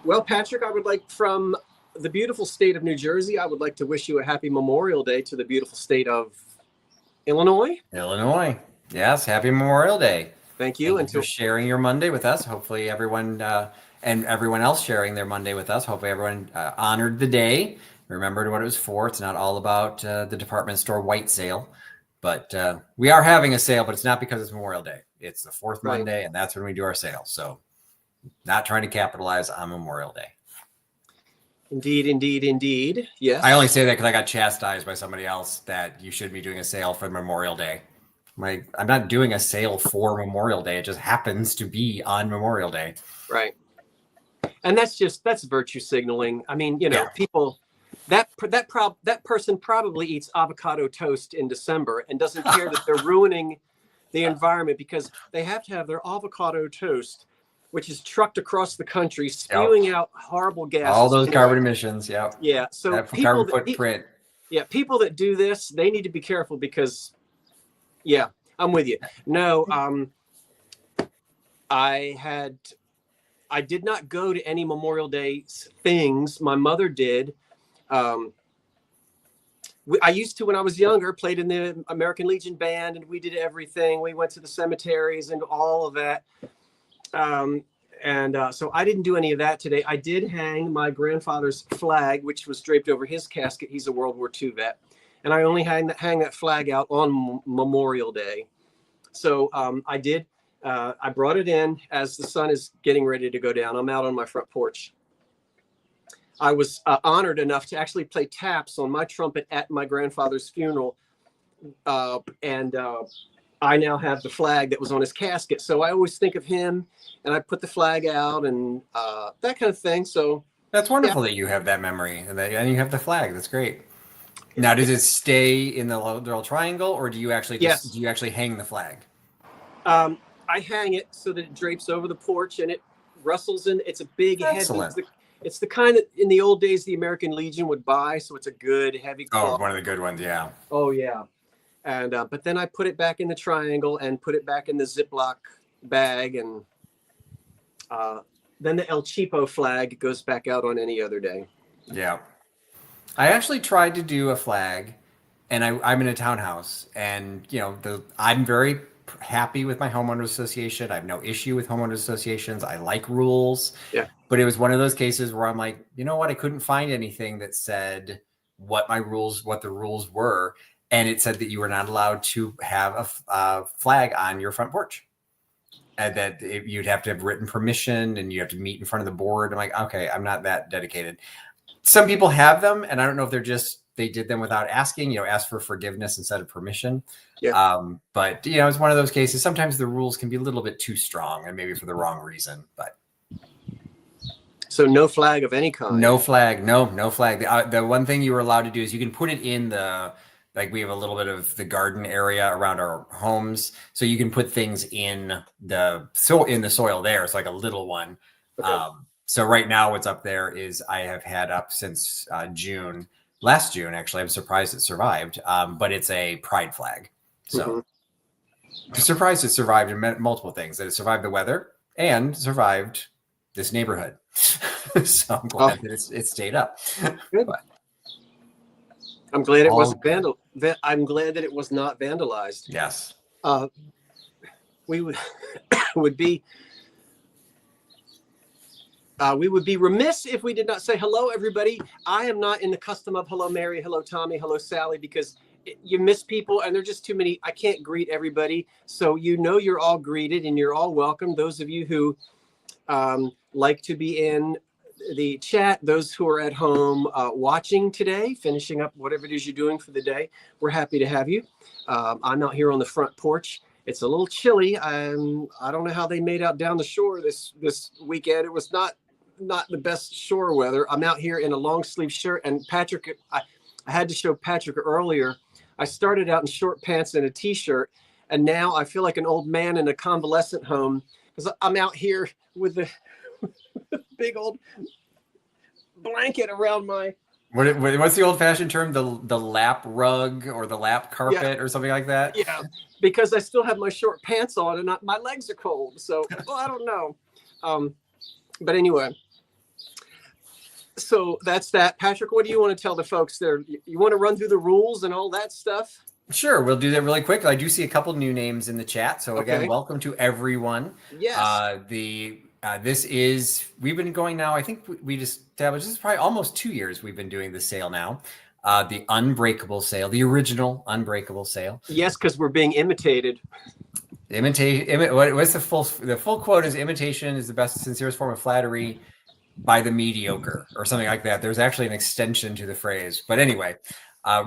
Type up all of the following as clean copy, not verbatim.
Well, Patrick, I would like from the beautiful state of New Jersey, I would like to wish you a happy Memorial Day to the beautiful state of Illinois. Illinois. Yes, happy Memorial Day. Thank you. Thank you And for to sharing your Monday with us. Hopefully, everyone and everyone else sharing their Monday with us. Hopefully, everyone honored the day, remembered what it was for. It's not all about the department store white sale, but we are having a sale, but it's not because it's Memorial Day. It's the fourth right. Monday, and that's when we do our sale. So, not trying to capitalize on Memorial Day. Indeed, indeed, indeed. Yes. I only say that because I got chastised by somebody else that you should be doing a sale for Memorial Day. I'm not doing a sale for Memorial Day. It just happens to be on Memorial Day. Right. And that's virtue signaling. I mean, Yeah. people that person probably eats avocado toast in December and doesn't care that they're ruining the environment because they have to have their avocado toast, which is trucked across the country, spewing out horrible gases. All those carbon emissions. Yep. Yeah. So that carbon footprint. People that do this, they need to be careful because, yeah, I'm with you. No, I did not go to any Memorial Day things. My mother did. I used to, when I was younger, played in the American Legion band, and we did everything. We went to the cemeteries and all of that. So I didn't do any of that today. I did hang my grandfather's flag, which was draped over his casket. He's a World War II vet. And I only hang that flag out on Memorial Day. So I did. I brought it in as the sun is getting ready to go down. I'm out on my front porch. I was honored enough to actually play taps on my trumpet at my grandfather's funeral. I now have the flag that was on his casket. So I always think of him, and I put the flag out and that kind of thing. So that's wonderful that you have that memory and you have the flag. That's great. Now, does it stay in the little triangle, or do you actually do you actually hang the flag? I hang it so that it drapes over the porch and it rustles in. It's a big, heavy. It's the kind that in the old days the American Legion would buy. So it's a good, heavy cloth. Oh, one of the good ones, yeah. Oh, yeah. And but then I put it back in the triangle and put it back in the Ziploc bag, and then the El Cheapo flag goes back out on any other day. Yeah. I actually tried to do a flag, and I'm in a townhouse, and I'm very happy with my homeowners association. I have no issue with homeowners associations. I like rules. Yeah. But it was one of those cases where I'm like, you know what? I couldn't find anything that said what the rules were. And it said that you were not allowed to have a flag on your front porch. And that you'd have to have written permission and you have to meet in front of the board. I'm like, okay, I'm not that dedicated. Some people have them, and I don't know if they did them without asking, ask for forgiveness instead of permission. Yeah. But it's one of those cases. Sometimes the rules can be a little bit too strong, and maybe for the wrong reason. But so no flag of any kind. No flag. No flag. The one thing you were allowed to do is you can put it in we have a little bit of the garden area around our homes, so you can put things in the soil there. It's like a little one. Okay. So right now what's up there is I have had up since last June, actually. I'm surprised it survived, but it's a pride flag. So surprised it survived in multiple things, that it survived the weather and survived this neighborhood. So I'm glad that it stayed up. Good. But I'm glad it wasn't I'm glad that it was not vandalized. Yes. We would be remiss if we did not say hello, everybody. I am not in the custom of hello, Mary, hello, Tommy, hello, Sally, because you miss people and there's just too many. I can't greet everybody. So you're all greeted and you're all welcome. Those of you who like to be in the chat, those who are at home watching today, finishing up whatever it is you're doing for the day, we're happy to have you. I'm out here on the front porch. It's a little chilly. I don't know how they made out down the shore this weekend. It was not the best shore weather. I'm out here in a long sleeve shirt, and Patrick, I had to show Patrick earlier. I started out in short pants and a t-shirt, and now I feel like an old man in a convalescent home because I'm out here with the big old blanket around my. What's the old-fashioned term? The lap rug or the lap carpet or something like that? Yeah, because I still have my short pants on and my legs are cold. So I don't know. But anyway, So that's that. Patrick, what do you want to tell the folks there? You want to run through the rules and all that stuff? Sure, we'll do that really quick. I do see a couple new names in the chat. So again, Okay. welcome to everyone. Yes. This is, we've been going now, I think we just established, this is probably almost 2 years we've been doing the sale now. The Unbreakable sale, the original Unbreakable sale. Yes, because we're being imitated. What's the full quote is imitation is the best sincerest form of flattery by the mediocre or something like that. There's actually an extension to the phrase. But anyway,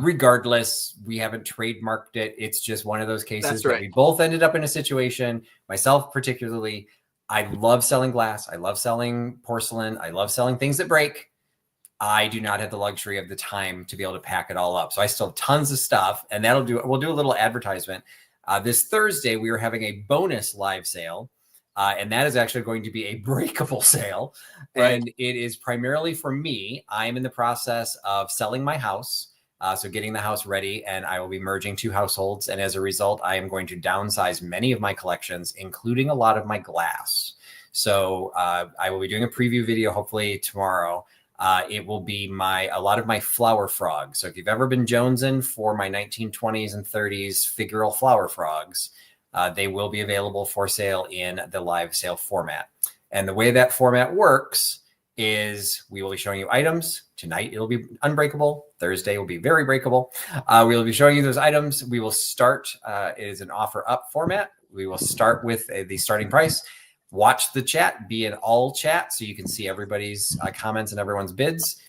regardless, we haven't trademarked it. It's just one of those cases that we both ended up in a situation, myself particularly. I love selling glass. I love selling porcelain. I love selling things that break. I do not have the luxury of the time to be able to pack it all up. So I still have tons of stuff, and we'll do a little advertisement. This Thursday, we are having a bonus live sale. And that is actually going to be a breakable sale. Right. And it is primarily for me. I'm in the process of selling my house. So getting the house ready, and I will be merging 2 households. And as a result, I am going to downsize many of my collections, including a lot of my glass. So I will be doing a preview video, hopefully tomorrow. It will be a lot of my flower frogs. So if you've ever been jonesing for my 1920s and 30s figural flower frogs, they will be available for sale in the live sale format. And the way that format works is we will be showing you items. Tonight, it'll be unbreakable. Thursday will be very breakable. We will be showing you those items. We will start, it is an offer up format. We will start with the starting price. Watch the chat, be in all chat so you can see everybody's comments and everyone's bids.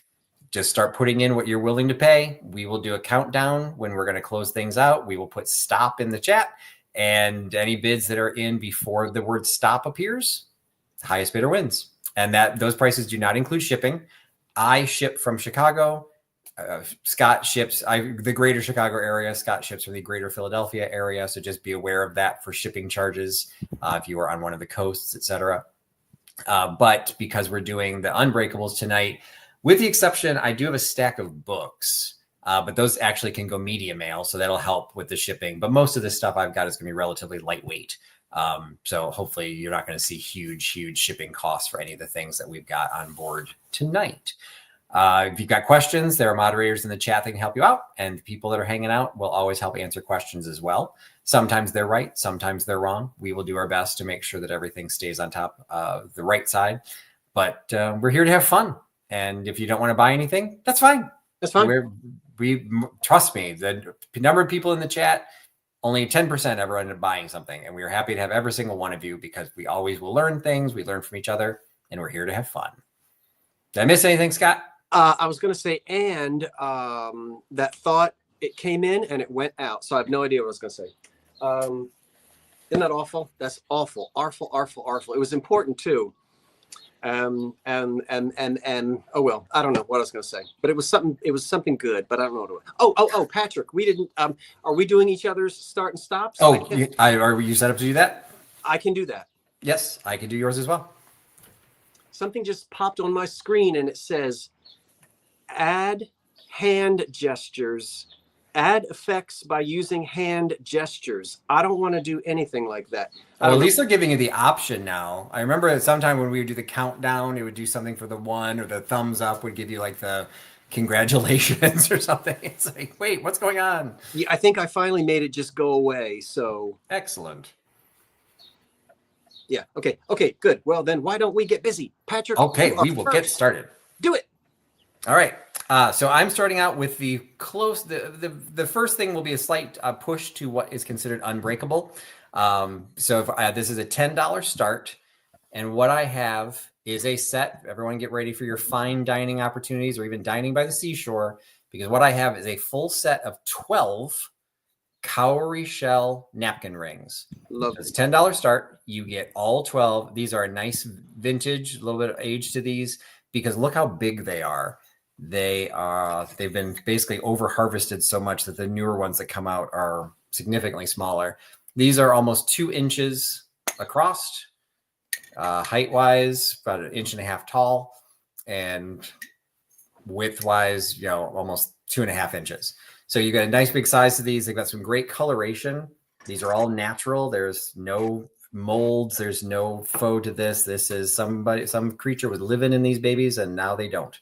Just start putting in what you're willing to pay. We will do a countdown when we're going to close things out. We will put stop in the chat. And any bids that are in before the word stop appears, highest bidder wins. And those prices do not include shipping. I ship from Chicago. Scott ships the greater Chicago area. Scott ships from the greater Philadelphia area. So just be aware of that for shipping charges if you are on one of the coasts, etc. But because we're doing the Unbreakables tonight, with the exception, I do have a stack of books. But those actually can go media mail, so that'll help with the shipping. But most of the stuff I've got is going to be relatively lightweight. So hopefully you're not going to see huge shipping costs for any of the things that we've got on board tonight. If you've got questions, there are moderators in the chat that can help you out. And people that are hanging out will always help answer questions as well. Sometimes they're right, sometimes they're wrong. We will do our best to make sure that everything stays on top of the right side. But we're here to have fun. And if you don't want to buy anything, that's fine. That's fine. We trust me, the number of people in the chat, only 10% ever end up buying something. And we are happy to have every single one of you because we always will learn things. We learn from each other, and we're here to have fun. Did I miss anything, Scott? I was going to say, and that thought, it came in and it went out. So I have no idea what I was going to say. Isn't that awful? That's awful. Artful. It was important too. And oh well, I don't know what I was going to say, but it was something good, but I don't know what it was. Oh, Patrick, we didn't, are we doing each other's start and stops? Are you set up to do that? I can do that. Yes, I can do yours as well. Something just popped on my screen and it says, add hand gestures, add effects by using hand gestures. I don't want to do anything like that. Well, at least they're giving you the option now. I remember sometime when we would do the countdown, it would do something for the 1, or the thumbs up would give you like the congratulations or something. It's like, wait, what's going on? Yeah, I think I finally made it just go away. So excellent. Yeah. Okay, good. Well, then why don't we get busy? Patrick. Okay, we will get started. Do it. All right. So I'm starting out with the first thing will be a slight push to what is considered unbreakable. So if, this is a $10 start. And what I have is a set. Everyone get ready for your fine dining opportunities or even dining by the seashore, because what I have is a full set of 12 cowrie shell napkin rings. Love it. It's $10 start. You get all 12. These are a nice vintage, a little bit of age to these, because look how big they are. They've been basically over harvested so much that the newer ones that come out are significantly smaller. These are almost 2 inches across, height wise, about 1.5 inches tall, and width wise, almost 2.5 inches. So you got a nice big size to these. They've got some great coloration. These are all natural. There's no molds. There's no faux to this. This is some creature was living in these babies, and now they don't.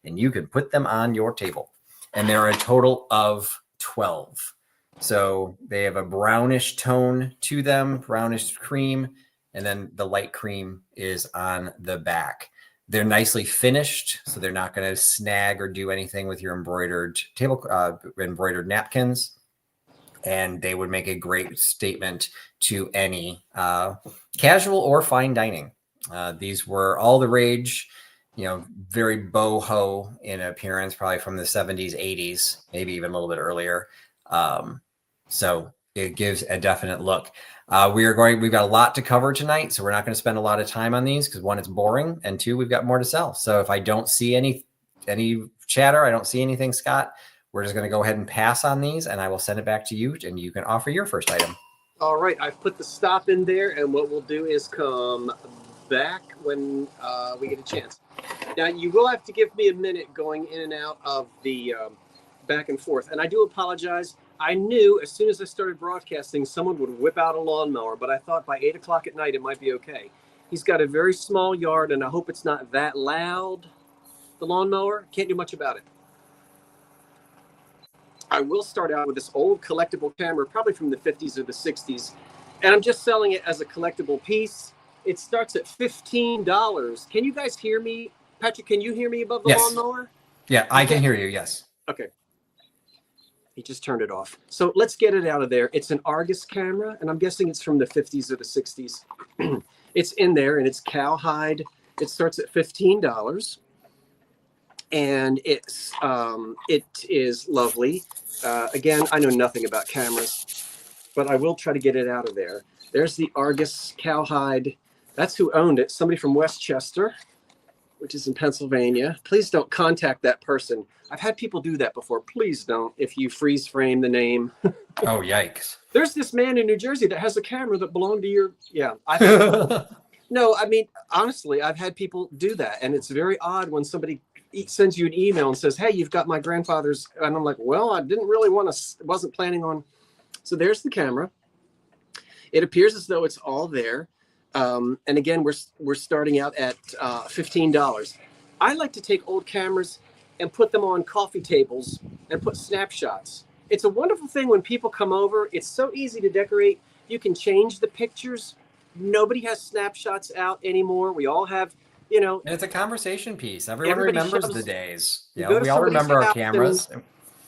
and you can put them on your table. And there are a total of 12. So they have a brownish tone to them, brownish cream, and then the light cream is on the back. They're nicely finished, so they're not going to snag or do anything with your embroidered embroidered napkins. And they would make a great statement to any casual or fine dining. These were all the rage, very boho in appearance, probably from the 70s, 80s, maybe even a little bit earlier. So it gives a definite look. We've got a lot to cover tonight, so we're not going to spend a lot of time on these because 1, it's boring, and 2, we've got more to sell. So if I don't see any chatter, I don't see anything, Scott, we're just going to go ahead and pass on these, and I will send it back to you, and you can offer your first item. All right, I've put the stop in there, and what we'll do is come back when we get a chance. Now, you will have to give me a minute going in and out of the back and forth, and I do apologize. I knew as soon as I started broadcasting, someone would whip out a lawnmower, but I thought by 8 o'clock at night, it might be okay. He's got a very small yard, and I hope it's not that loud, the lawnmower. Can't do much about it. I will start out with this old collectible camera, probably from the 50s or the 60s, and I'm just selling it as a collectible piece. It starts at $15. Can you guys hear me? Patrick, can you hear me above the lawnmower? Yeah, I can hear you, yes. Okay. He just turned it off. So let's get it out of there. It's an Argus camera, and I'm guessing it's from the 50s or the 60s. It's in there, and it's cowhide. It starts at $15. And it is lovely. Again, I know nothing about cameras, but I will try to get it out of there. There's the Argus cowhide. That's who owned it. Somebody from Westchester, which is in Pennsylvania. Please don't contact that person. I've had people do that before. Please don't, if you freeze frame the name. Oh, yikes. There's this man in New Jersey that has a camera that belonged to your, No, I mean, honestly, I've had people do that. And it's very odd when somebody sends you an email and says, hey, you've got my grandfather's, and I'm like, well, I didn't really wasn't planning on. So there's the camera. It appears as though it's all there. And again, we're starting out at $15. I like to take old cameras and put them on coffee tables and put snapshots. It's a wonderful thing when people come over. It's so easy to decorate. You can change the pictures. Nobody has snapshots out anymore. We all have, And it's a conversation piece. Everyone remembers the days. We all remember our cameras.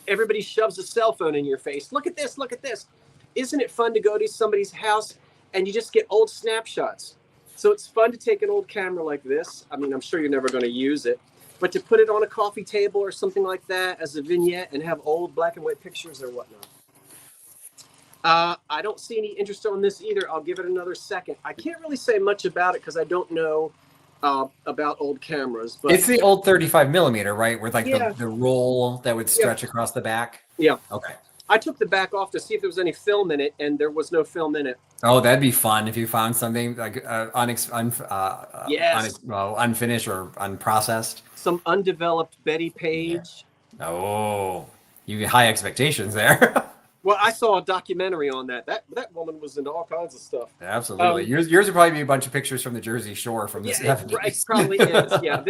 Everybody shoves a cell phone in your face. Look at this. Look at this. Isn't it fun to go to somebody's house and you just get old snapshots? So it's fun to take an old camera like this. I mean, I'm sure you're never going to use it, but to put it on a coffee table or something like that as a vignette and have old black and white pictures or whatnot. I don't see any interest on this either. I'll give it another second. I can't really say much about it because I don't know about old cameras. But it's the old 35 millimeter, right? With like the roll that would stretch across the back. Yeah. Okay. I took the back off to see if there was any film in it, and there was no film in it. Oh, that'd be fun if you found something like unfinished or unprocessed. Some undeveloped Betty Page. Yeah. Oh, you get high expectations there. Well, I saw a documentary on that. That woman was into all kinds of stuff. Absolutely. Yours would probably be a bunch of pictures from the Jersey Shore from the 70s. It probably is. Yeah,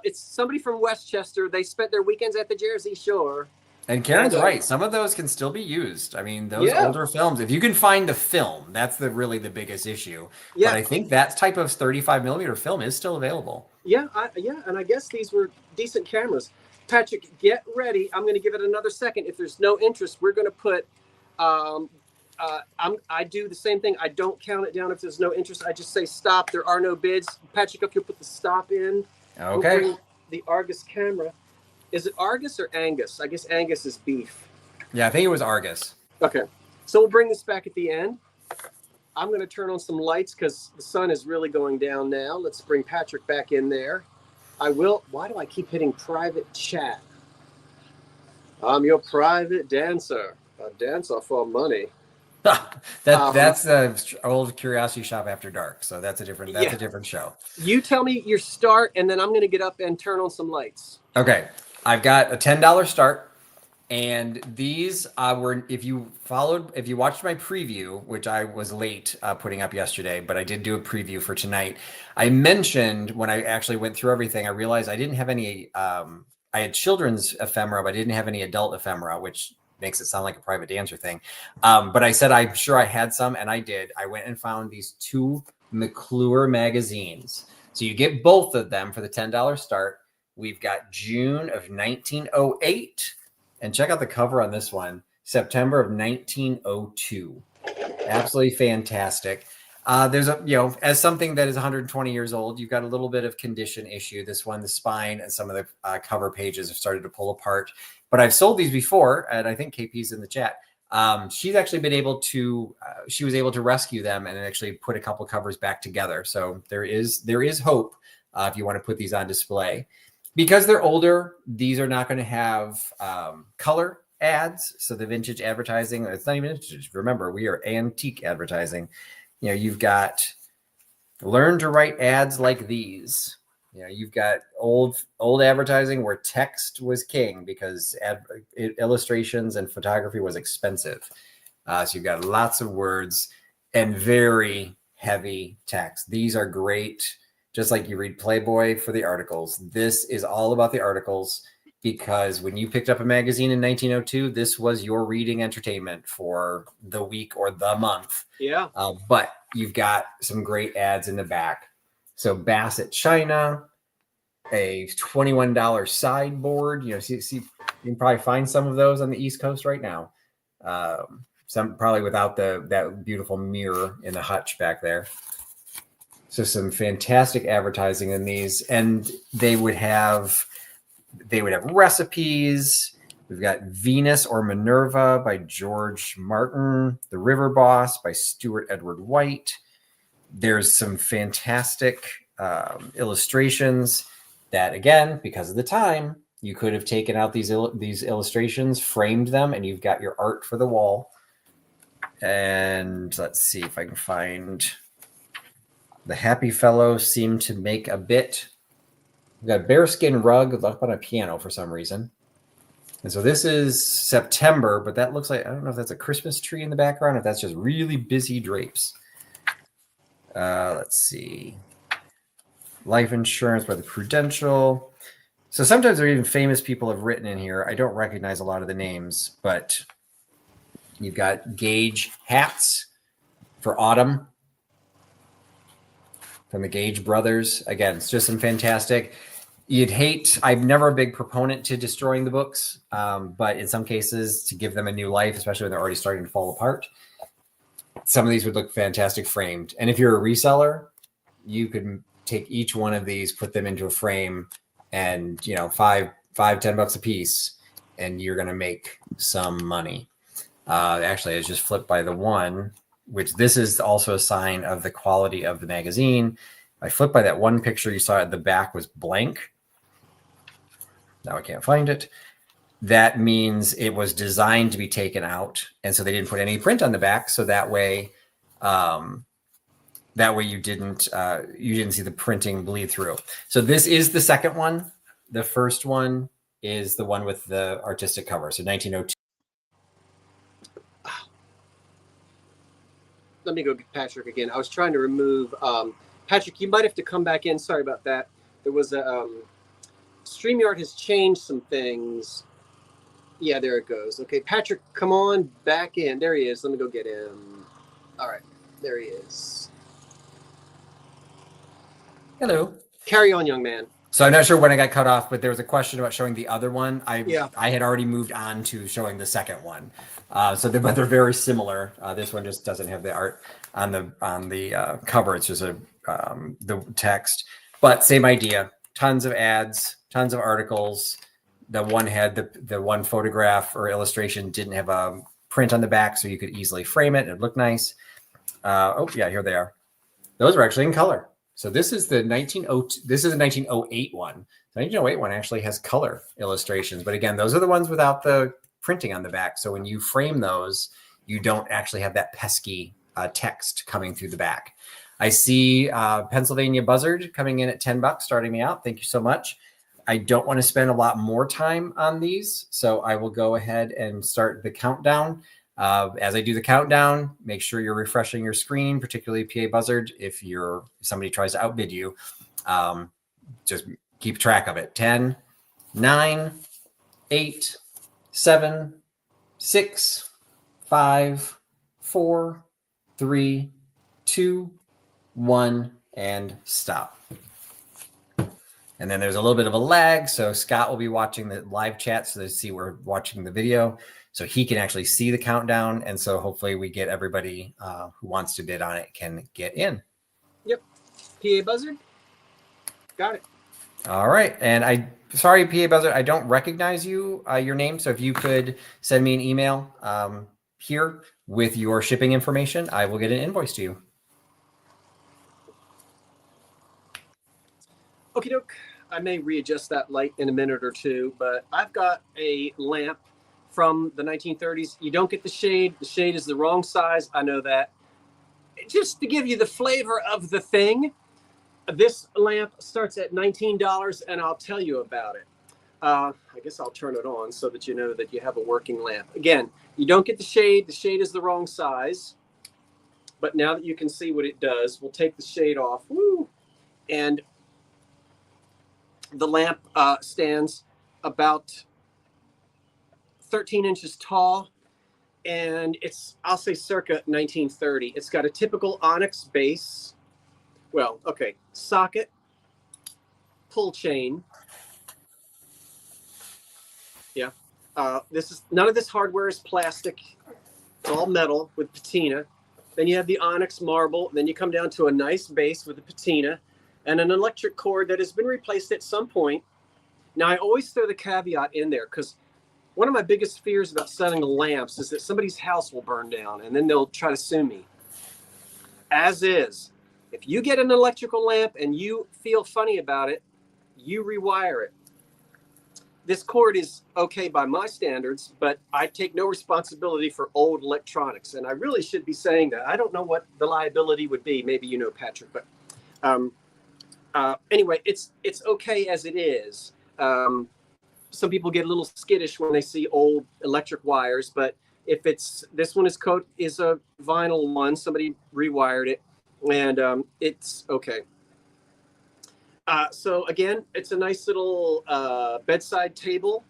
it's somebody from Westchester. They spent their weekends at the Jersey Shore. And Karen's right. Some of those can still be used. I mean, those older films, if you can find the film, that's really the biggest issue. Yeah. But I think that type of 35 millimeter film is still available. Yeah, and I guess these were decent cameras. Patrick, get ready. I'm going to give it another second. If there's no interest, we're going to put. I do the same thing. I don't count it down if there's no interest. I just say stop. There are no bids. Patrick, if you'll put the stop in. Okay. We'll the Argus camera. Is it Argus or Angus? I guess Angus is beef. Yeah, I think it was Argus. Okay. So we'll bring this back at the end. I'm going to turn on some lights because the sun is really going down now. Let's bring Patrick back in there. I will. Why do I keep hitting private chat? I'm your private dancer. A dancer for money. That's the old Curiosity Shop After Dark. So that's a different show. You tell me your start, and then I'm going to get up and turn on some lights. Okay. I've got a $10 start. And these were, if you watched my preview, which I was late putting up yesterday, but I did do a preview for tonight. I mentioned when I actually went through everything, I realized I didn't have any, I I had children's ephemera, but I didn't have any adult ephemera, which makes it sound like a private dancer thing. But I said, I'm sure I had some, and I did. I went and found these 2 McClure magazines. So you get both of them for the $10 start. We've got June of 1908. And check out the cover on this one, September of 1902. Absolutely fantastic. There's as something that is 120 years old, you've got a little bit of condition issue. This one, the spine and some of the cover pages have started to pull apart. But I've sold these before, and I think KP's in the chat. She's actually been able to, she was able to rescue them and actually put a couple covers back together. So there is hope if you want to put these on display. Because they're older, these are not going to have color ads. So the vintage advertising, it's not even vintage. Remember, we are antique advertising. You've got learn to write ads like these. You've got old advertising where text was king because illustrations and photography was expensive. So you've got lots of words and very heavy text. These are great. Just like you read Playboy for the articles. This is all about the articles because when you picked up a magazine in 1902, this was your reading entertainment for the week or the month. Yeah. But you've got some great ads in the back. So Bassett China, a $21 sideboard. See, you can probably find some of those on the East Coast right now. Some probably without that beautiful mirror in the hutch back there. So some fantastic advertising in these, and they would have recipes. We've got Venus or Minerva by George Martin, The River Boss by Stuart Edward White. There's some fantastic illustrations that, again, because of the time, you could have taken out these illustrations, framed them, and you've got your art for the wall. And let's see if I can find... The Happy Fellows seem to make a bit. We've got a bearskin rug up on a piano for some reason. And so this is September, but that looks like, I don't know if that's a Christmas tree in the background, if that's just really busy drapes. Let's see. Life Insurance by the Prudential. So sometimes there are even famous people have written in here. I don't recognize a lot of the names, but you've got Gage hats for autumn. From the Gage brothers. Again, it's just some fantastic. I'm never a big proponent to destroying the books, but in some cases to give them a new life, especially when they're already starting to fall apart. Some of these would look fantastic framed. And if you're a reseller, you could take each one of these, put them into a frame and, $5-10 a piece, and you're going to make some money. Actually, I was just flipped by the one, which this is also a sign of the quality of the magazine. I flipped by that one picture you saw at the back was blank. Now I can't find it. That means it was designed to be taken out. And so they didn't put any print on the back. So that way you didn't see the printing bleed through. So this is the second one. The first one is the one with the artistic cover. So 1902. Let me go get Patrick again. I was trying to remove Patrick. You might have to come back in. Sorry about that. There was a StreamYard has changed some things. Yeah, there it goes. Okay, Patrick, come on back in. There he is. Let me go get him. All right, there he is. Hello. Carry on, young man. So I'm not sure when I got cut off, but there was a question about showing the other one. I had already moved on to showing the second one. But they're very similar. This one just doesn't have the art on the cover. It's just the text, but same idea. Tons of ads, tons of articles. The one had the one photograph or illustration didn't have a print on the back, so you could easily frame it. It looked nice. Here they are. Those are actually in color. So this is the 1908 one. The 1908 one actually has color illustrations, but again, those are the ones without the printing on the back. So when you frame those, you don't actually have that pesky text coming through the back. I see Pennsylvania Buzzard coming in at $10, starting me out. Thank you so much. I don't want to spend a lot more time on these, so I will go ahead and start the countdown. As I do the countdown, make sure you're refreshing your screen, particularly PA Buzzard. If somebody tries to outbid you, just keep track of it. 10, 9, 8, 7, 6, 5, 4, 3, 2, 1, and stop. And then there's a little bit of a lag. So Scott will be watching the live chat so they see we're watching the video. So he can actually see the countdown. And so hopefully we get everybody who wants to bid on it can get in. Yep. PA Buzzard. Got it. All right. And sorry, PA Buzzard, I don't recognize you, your name. So if you could send me an email here with your shipping information, I will get an invoice to you. Okie doke. I may readjust that light in a minute or two, but I've got a lamp from the 1930s. You don't get the shade. The shade is the wrong size. I know that. Just to give you the flavor of the thing, this lamp starts at $19, and I'll tell you about it. I guess I'll turn it on so that you know that you have a working lamp. Again, you don't get the shade. The shade is the wrong size. But now that you can see what it does, we'll take the shade off. Woo! And the lamp stands about 13 inches tall, and it's, I'll say, circa 1930. It's got a typical onyx base. Well, okay, socket, pull chain. Yeah. This is, none of this hardware is plastic. It's all metal with patina. Then you have the onyx marble. Then you come down to a nice base with a patina and an electric cord that has been replaced at some point. Now, I always throw the caveat in there because one of my biggest fears about selling lamps is that somebody's house will burn down and then they'll try to sue me. As is, if you get an electrical lamp and you feel funny about it, you rewire it. This cord is okay by my standards, but I take no responsibility for old electronics. And I really should be saying that. I don't know what the liability would be. Maybe you know, Patrick, but anyway, it's okay as it is. Some people get a little skittish when they see old electric wires, but if it's, this one is a vinyl one, somebody rewired it, and it's okay. So again, it's a nice little bedside table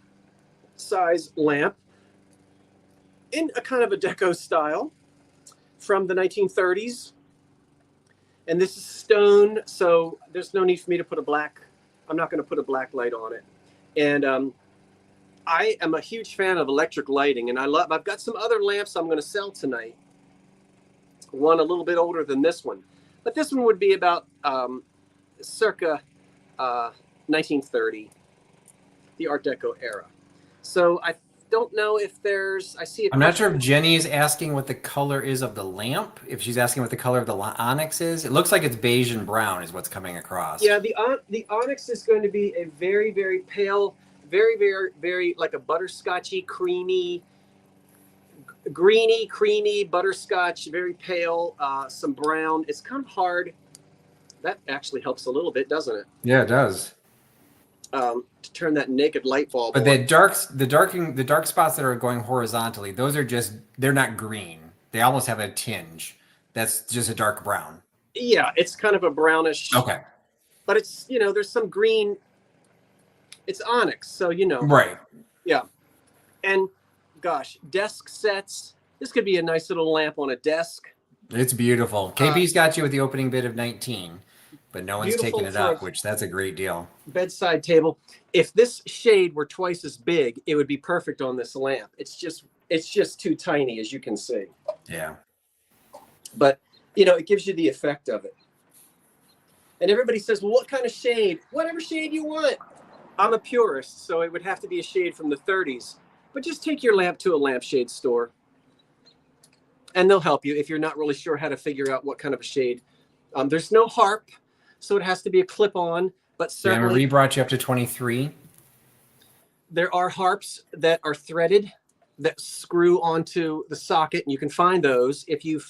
size lamp in a kind of a deco style from the 1930s. And this is stone, so there's no need for me to put I'm not going to put a black light on it. And I am a huge fan of electric lighting, and I've got some other lamps I'm going to sell tonight. One a little bit older than this one, but this one would be about circa 1930, the Art Deco era. So I don't know if there's, I see. I'm not sure if Jenny is asking what the color is of the lamp. If she's asking what the color of the onyx is, it looks like it's beige and brown is what's coming across. Yeah, the onyx is going to be a very, very pale, very, very, very like a butterscotchy, creamy, greeny, creamy butterscotch, very pale, some brown. It's kind of hard. That actually helps a little bit, doesn't it? Yeah, it does. To turn that naked light bulb But on. the dark spots that are going horizontally, those are just, they're not green. They almost have a tinge. That's just a dark brown. Yeah, it's kind of a brownish. Okay. But it's, you know, there's some green. It's onyx, so you know. Right. Yeah. And gosh, desk sets. This could be a nice little lamp on a desk. It's beautiful. KP's got you with the opening bid of 19, but no one's taking it up, which that's a great deal. Bedside table. If this shade were twice as big, it would be perfect on this lamp. It's just too tiny, as you can see. Yeah. But you know, it gives you the effect of it. And everybody says, well, what kind of shade? Whatever shade you want. I'm a purist, so it would have to be a shade from the 30s. But just take your lamp to a lampshade store, and they'll help you if you're not really sure how to figure out what kind of a shade. There's no harp, so it has to be a clip-on. But certainly, Marie brought you up to 23. There are harps that are threaded that screw onto the socket, and you can find those if you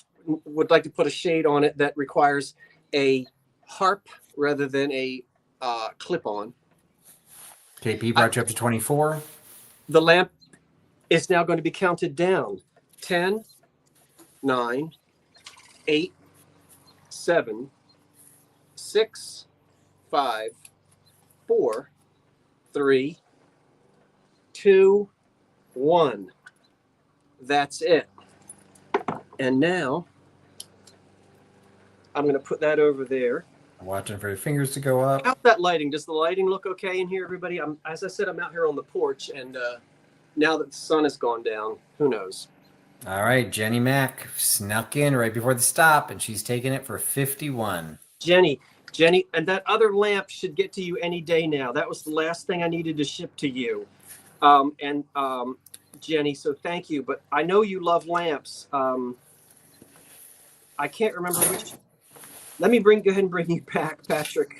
would like to put a shade on it that requires a harp rather than a clip-on. KP brought you up to 24. The lamp is now going to be counted down. 10, 9, 8, 7, 6, 5, 4, 3, 2, 1. That's it. And now I'm going to put that over there. I'm watching for your fingers to go up. How's that lighting? Does the lighting look okay in here, everybody? As I said, I'm out here on the porch, and now that the sun has gone down, who knows? All right, Jenny Mac snuck in right before the stop, and she's taking it for 51. Jenny, and that other lamp should get to you any day now. That was the last thing I needed to ship to you. Jenny, so thank you. But I know you love lamps. I can't remember which. Let me go ahead and bring you back, Patrick.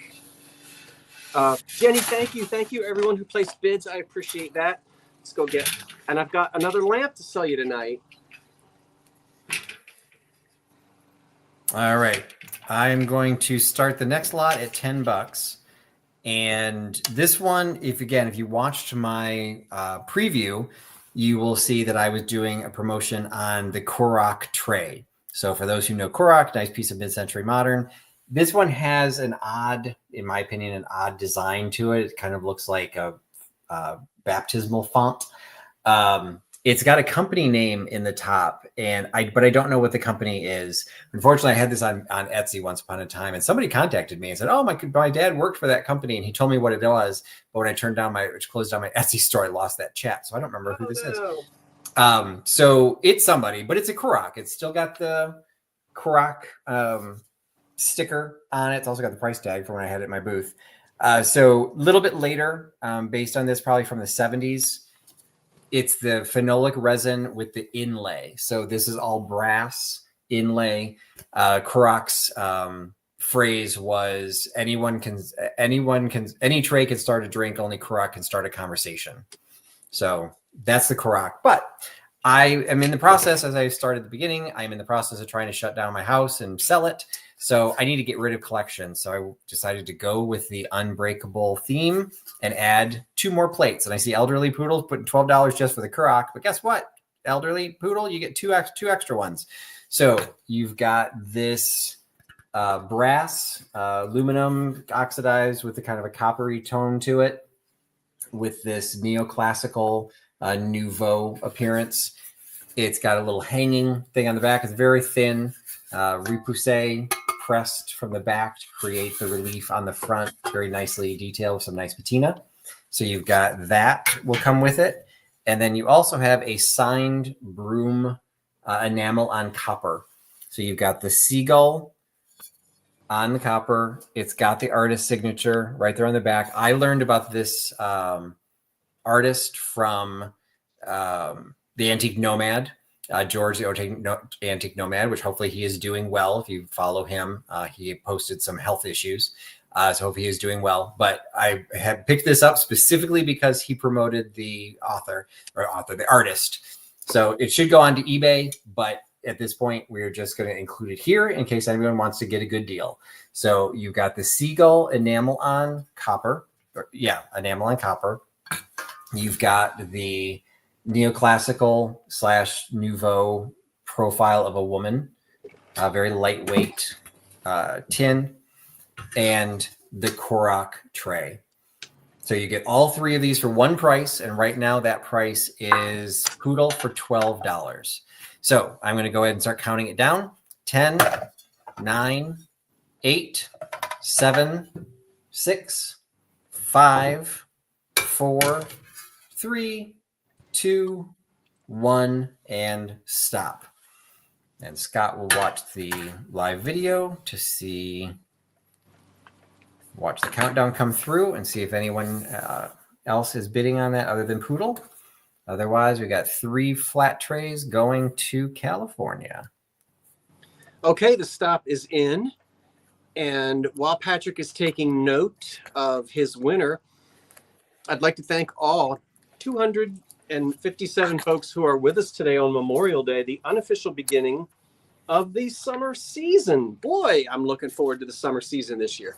Jenny, thank you. Thank you, everyone who placed bids. I appreciate that. Let's go get. And I've got another lamp to sell you tonight. All right. I'm going to start the next lot at $10. And this one, if you watched my preview, you will see that I was doing a promotion on the Korok tray. So for those who know Korok, nice piece of mid-century modern. This one has an odd, in my opinion, an odd design to it. It kind of looks like a baptismal font. It's got a company name in the top, but I don't know what the company is. Unfortunately, I had this on Etsy once upon a time, and somebody contacted me and said, "Oh, my dad worked for that company," and he told me what it was. But when I closed down my Etsy store, I lost that chat, so I don't remember who this is. So it's somebody, but it's a Korok. It's still got the Korok sticker on it. It's also got the price tag from when I had it in my booth. So a little bit later, based on this, probably from the 70s. It's the phenolic resin with the inlay. So this is all brass inlay. Korok's phrase was any tray can start a drink, only Korok can start a conversation. So that's the Korok. But I am in the process, as I started at the beginning, I'm in the process of trying to shut down my house and sell it. So I need to get rid of collections. So I decided to go with the Unbreakable theme and add 2 more plates. And I see Elderly Poodle putting $12 just for the Korok. But guess what? Elderly Poodle, you get two extra ones. So you've got this brass, aluminum oxidized with a kind of a coppery tone to it, with this neoclassical nouveau appearance. It's got a little hanging thing on the back. It's very thin, repoussé, pressed from the back to create the relief on the front. Very nicely detailed with some nice patina. So you've got that will come with it. And then you also have a signed broom enamel on copper. So you've got the seagull on the copper. It's got the artist signature right there on the back. I learned about this artist from the Antique Nomad, George the Antique Nomad, which hopefully he is doing well. If you follow him, he posted some health issues. So hopefully he is doing well. But I had picked this up specifically because he promoted the the artist. So it should go onto eBay, but at this point, we're just going to include it here in case anyone wants to get a good deal. So you've got the seagull enamel on copper. Enamel on copper. You've got the neoclassical / nouveau profile of a woman, very lightweight tin, and the Korok tray. So you get all 3 of these for one price, and right now that price is Poodle for $12. So I'm going to go ahead and start counting it down. 10, 9, 8, 7, 6, 5, 4, 3, 2, 1, and stop. And Scott will watch the live video to watch the countdown come through and see if anyone else is bidding on that other than Poodle. Otherwise, we got 3 flat trays going to California. Okay, the stop is in. And while Patrick is taking note of his winner, I'd like to thank all 257 folks who are with us today on Memorial Day, the unofficial beginning of the summer season. Boy, I'm looking forward to the summer season this year.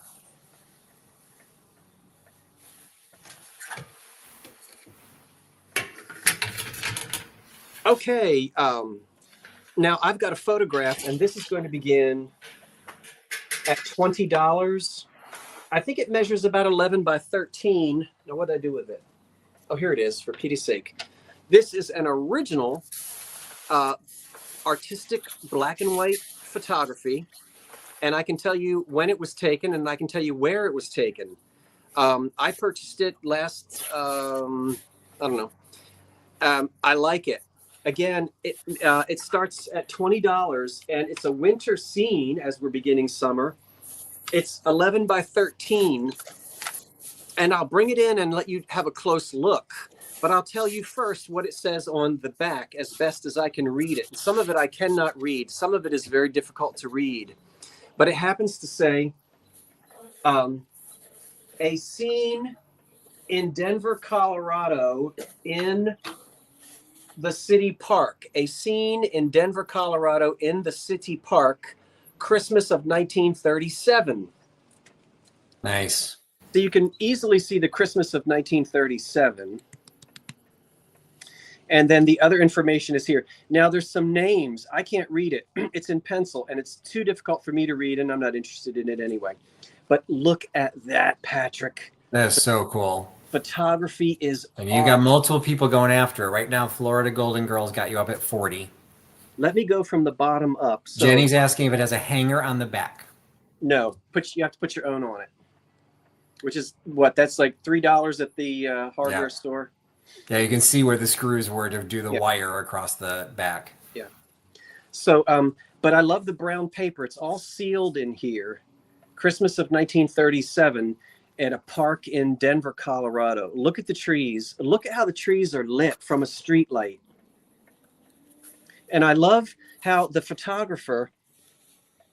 Okay, now I've got a photograph, and this is going to begin at $20. I think it measures about 11 by 13. Now, what did I do with it? Oh, here it is, for Pete's sake. This is an original artistic black and white photography. And I can tell you when it was taken, and I can tell you where it was taken. I purchased it last, I don't know. I like it. Again, it starts at $20, and it's a winter scene as we're beginning summer. It's 11 by 13, and I'll bring it in and let you have a close look. But I'll tell you first what it says on the back as best as I can read it. Some of it I cannot read. Some of it is very difficult to read. But it happens to say, a scene in Denver, Colorado, in the city park. A scene in Denver, Colorado, in the city park, Christmas of 1937. Nice. So you can easily see the Christmas of 1937. And then the other information is here. Now there's some names. I can't read it. It's in pencil, and it's too difficult for me to read, and I'm not interested in it anyway. But look at that, Patrick. That's so cool. Photography is And you got multiple people going after it. Right now, Florida Golden Girls got you up at 40. Let me go from the bottom up. So, Jenny's asking if it has a hanger on the back. No, you have to put your own on it, which is what? That's like $3 at the hardware store. Yeah, you can see where the screws were to do the wire across the back. Yeah. So, but I love the brown paper. It's all sealed in here. Christmas of 1937 at a park in Denver, Colorado. Look at the trees. Look at how the trees are lit from a street light. And I love how the photographer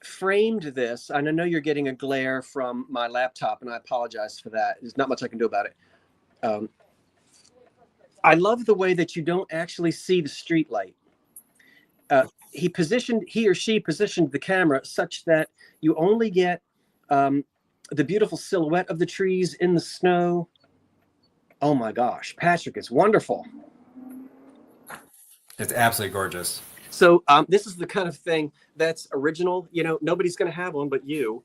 framed this. And I know you're getting a glare from my laptop, and I apologize for that. There's not much I can do about it. I love the way that you don't actually see the street light. He or she positioned the camera such that you only get the beautiful silhouette of the trees in the snow. Oh my gosh, Patrick, it's wonderful. It's absolutely gorgeous. So this is the kind of thing that's original. You know, nobody's going to have one but you.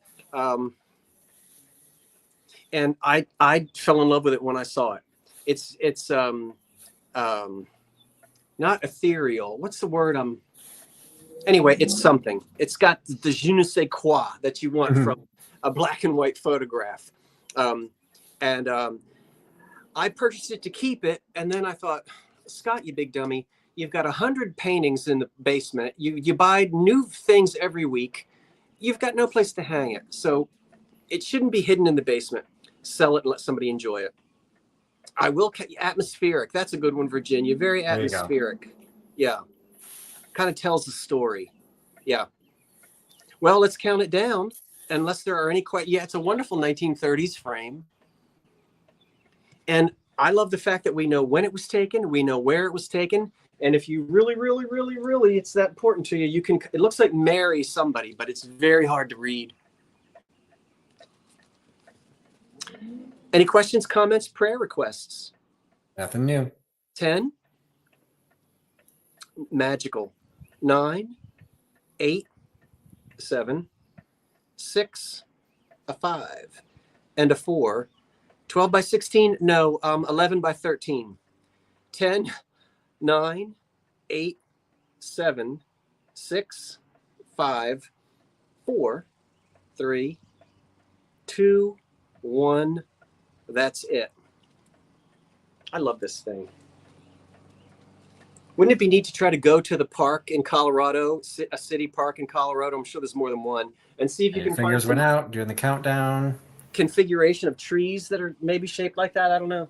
And I fell in love with it when I saw it. It's not ethereal. What's the word? Anyway, it's something. It's got the je ne sais quoi that you want from a black and white photograph. I purchased it to keep it. And then I thought, Scott, you big dummy, you've got 100 paintings in the basement. You buy new things every week. You've got no place to hang it. So it shouldn't be hidden in the basement. Sell it and let somebody enjoy it. I will. Atmospheric. That's a good one, Virginia. Very atmospheric. Yeah. Kind of tells the story. Yeah. Well, let's count it down. Unless there are any questions. Yeah, it's a wonderful 1930s frame. And I love the fact that we know when it was taken. We know where it was taken. And if you really, really, really, really, it's that important to you, you can, it looks like Mary somebody, but it's very hard to read. Any questions, comments, prayer requests? Nothing new. 10. Magical. 9. 8. 7. 6. A 5. And a 4. 12 by 16? No, 11 by 13. 10. 9. 8. 7. 6. 5. 4. 3. 2. 1. That's it. I love this thing. Wouldn't it be neat to try to go to the park in Colorado, a city park in Colorado? I'm sure there's more than one, and see if you can fingers find went out during the countdown. Configuration of trees that are maybe shaped like that. I don't know.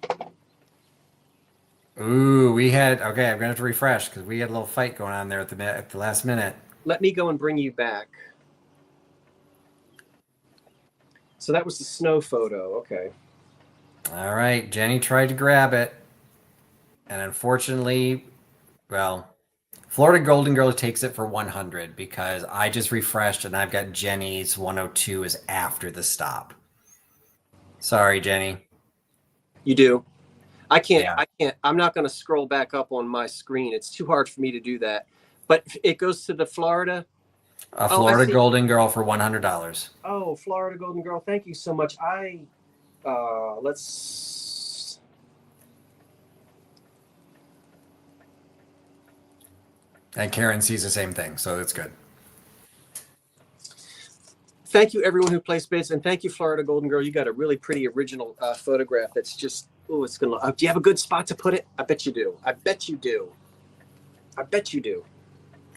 Ooh, we had, okay, I'm going to have to refresh because we had a little fight going on there at the last minute. Let me go and bring you back. So that was the snow photo. Okay. All right, Jenny tried to grab it, and unfortunately, well, Florida Golden Girl takes it for 100 because I just refreshed and I've got Jenny's 102 is after the stop. Sorry, Jenny. You do. I can't. I'm not going to scroll back up on my screen. It's too hard for me to do that. But it goes to the Florida. A Florida Golden Girl for $100. Oh, Florida Golden Girl. Thank you so much. Let's. And Karen sees the same thing, so that's good. Thank you, everyone who placed bids, and thank you, Florida Golden Girl. You got a really pretty original photograph. That's just, oh, it's gonna. Do you have a good spot to put it? I bet you do. I bet you do. I bet you do.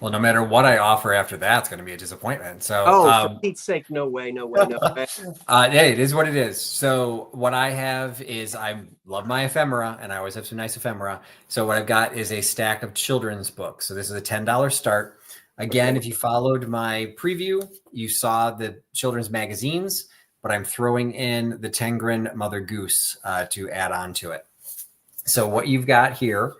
Well, no matter what I offer after that, it's going to be a disappointment. So, For Pete's sake, no way, no way, no way. Hey, it is what it is. So what I have is I love my ephemera, and I always have some nice ephemera. So what I've got is a stack of children's books. So this is a $10 start. Again, if you followed my preview, you saw the children's magazines, but I'm throwing in the Tengrin Mother Goose to add on to it. So what you've got here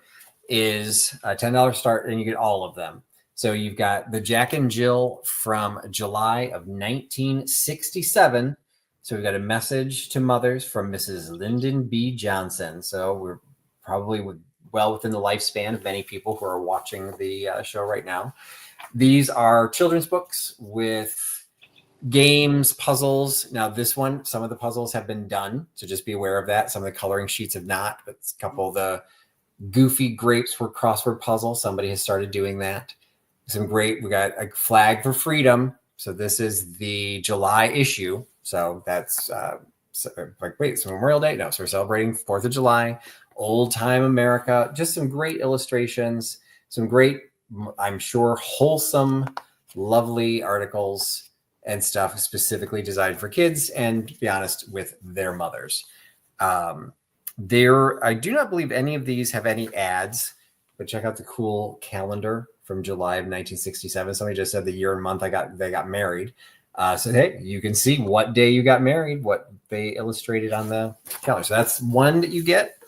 is a $10 start, and you get all of them. So you've got the Jack and Jill from July of 1967. So we've got a message to mothers from Mrs. Lyndon B. Johnson. So we're probably well within the lifespan of many people who are watching the show right now. These are children's books with games, puzzles. Now this one, some of the puzzles have been done, so just be aware of that. Some of the coloring sheets have not, but a couple of the Goofy Grapes were crossword puzzle. Somebody has started doing that. We got a flag for freedom. So this is the July issue. So that's like, wait, it's Memorial Day? No, so we're celebrating 4th of July, old time America. Just some great illustrations, some great, I'm sure, wholesome, lovely articles and stuff specifically designed for kids and, to be honest, with their mothers. I do not believe any of these have any ads, but check out the cool calendar from July of 1967. Somebody just said the year and month they got married. So hey, you can see what day you got married, what they illustrated on the calendar. So that's one that you get.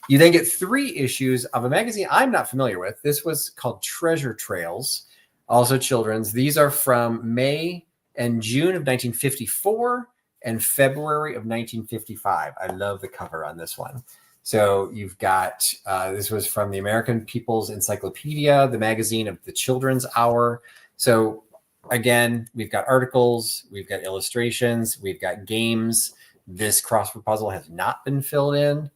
You then get 3 issues of a magazine I'm not familiar with. This was called Treasure Trails, also children's. These are from May and June of 1954 and February of 1955. I love the cover on this one. So you've got, this was from the American People's Encyclopedia, the magazine of the Children's Hour. So again, we've got articles, we've got illustrations, we've got games. This crossword puzzle has not been filled in.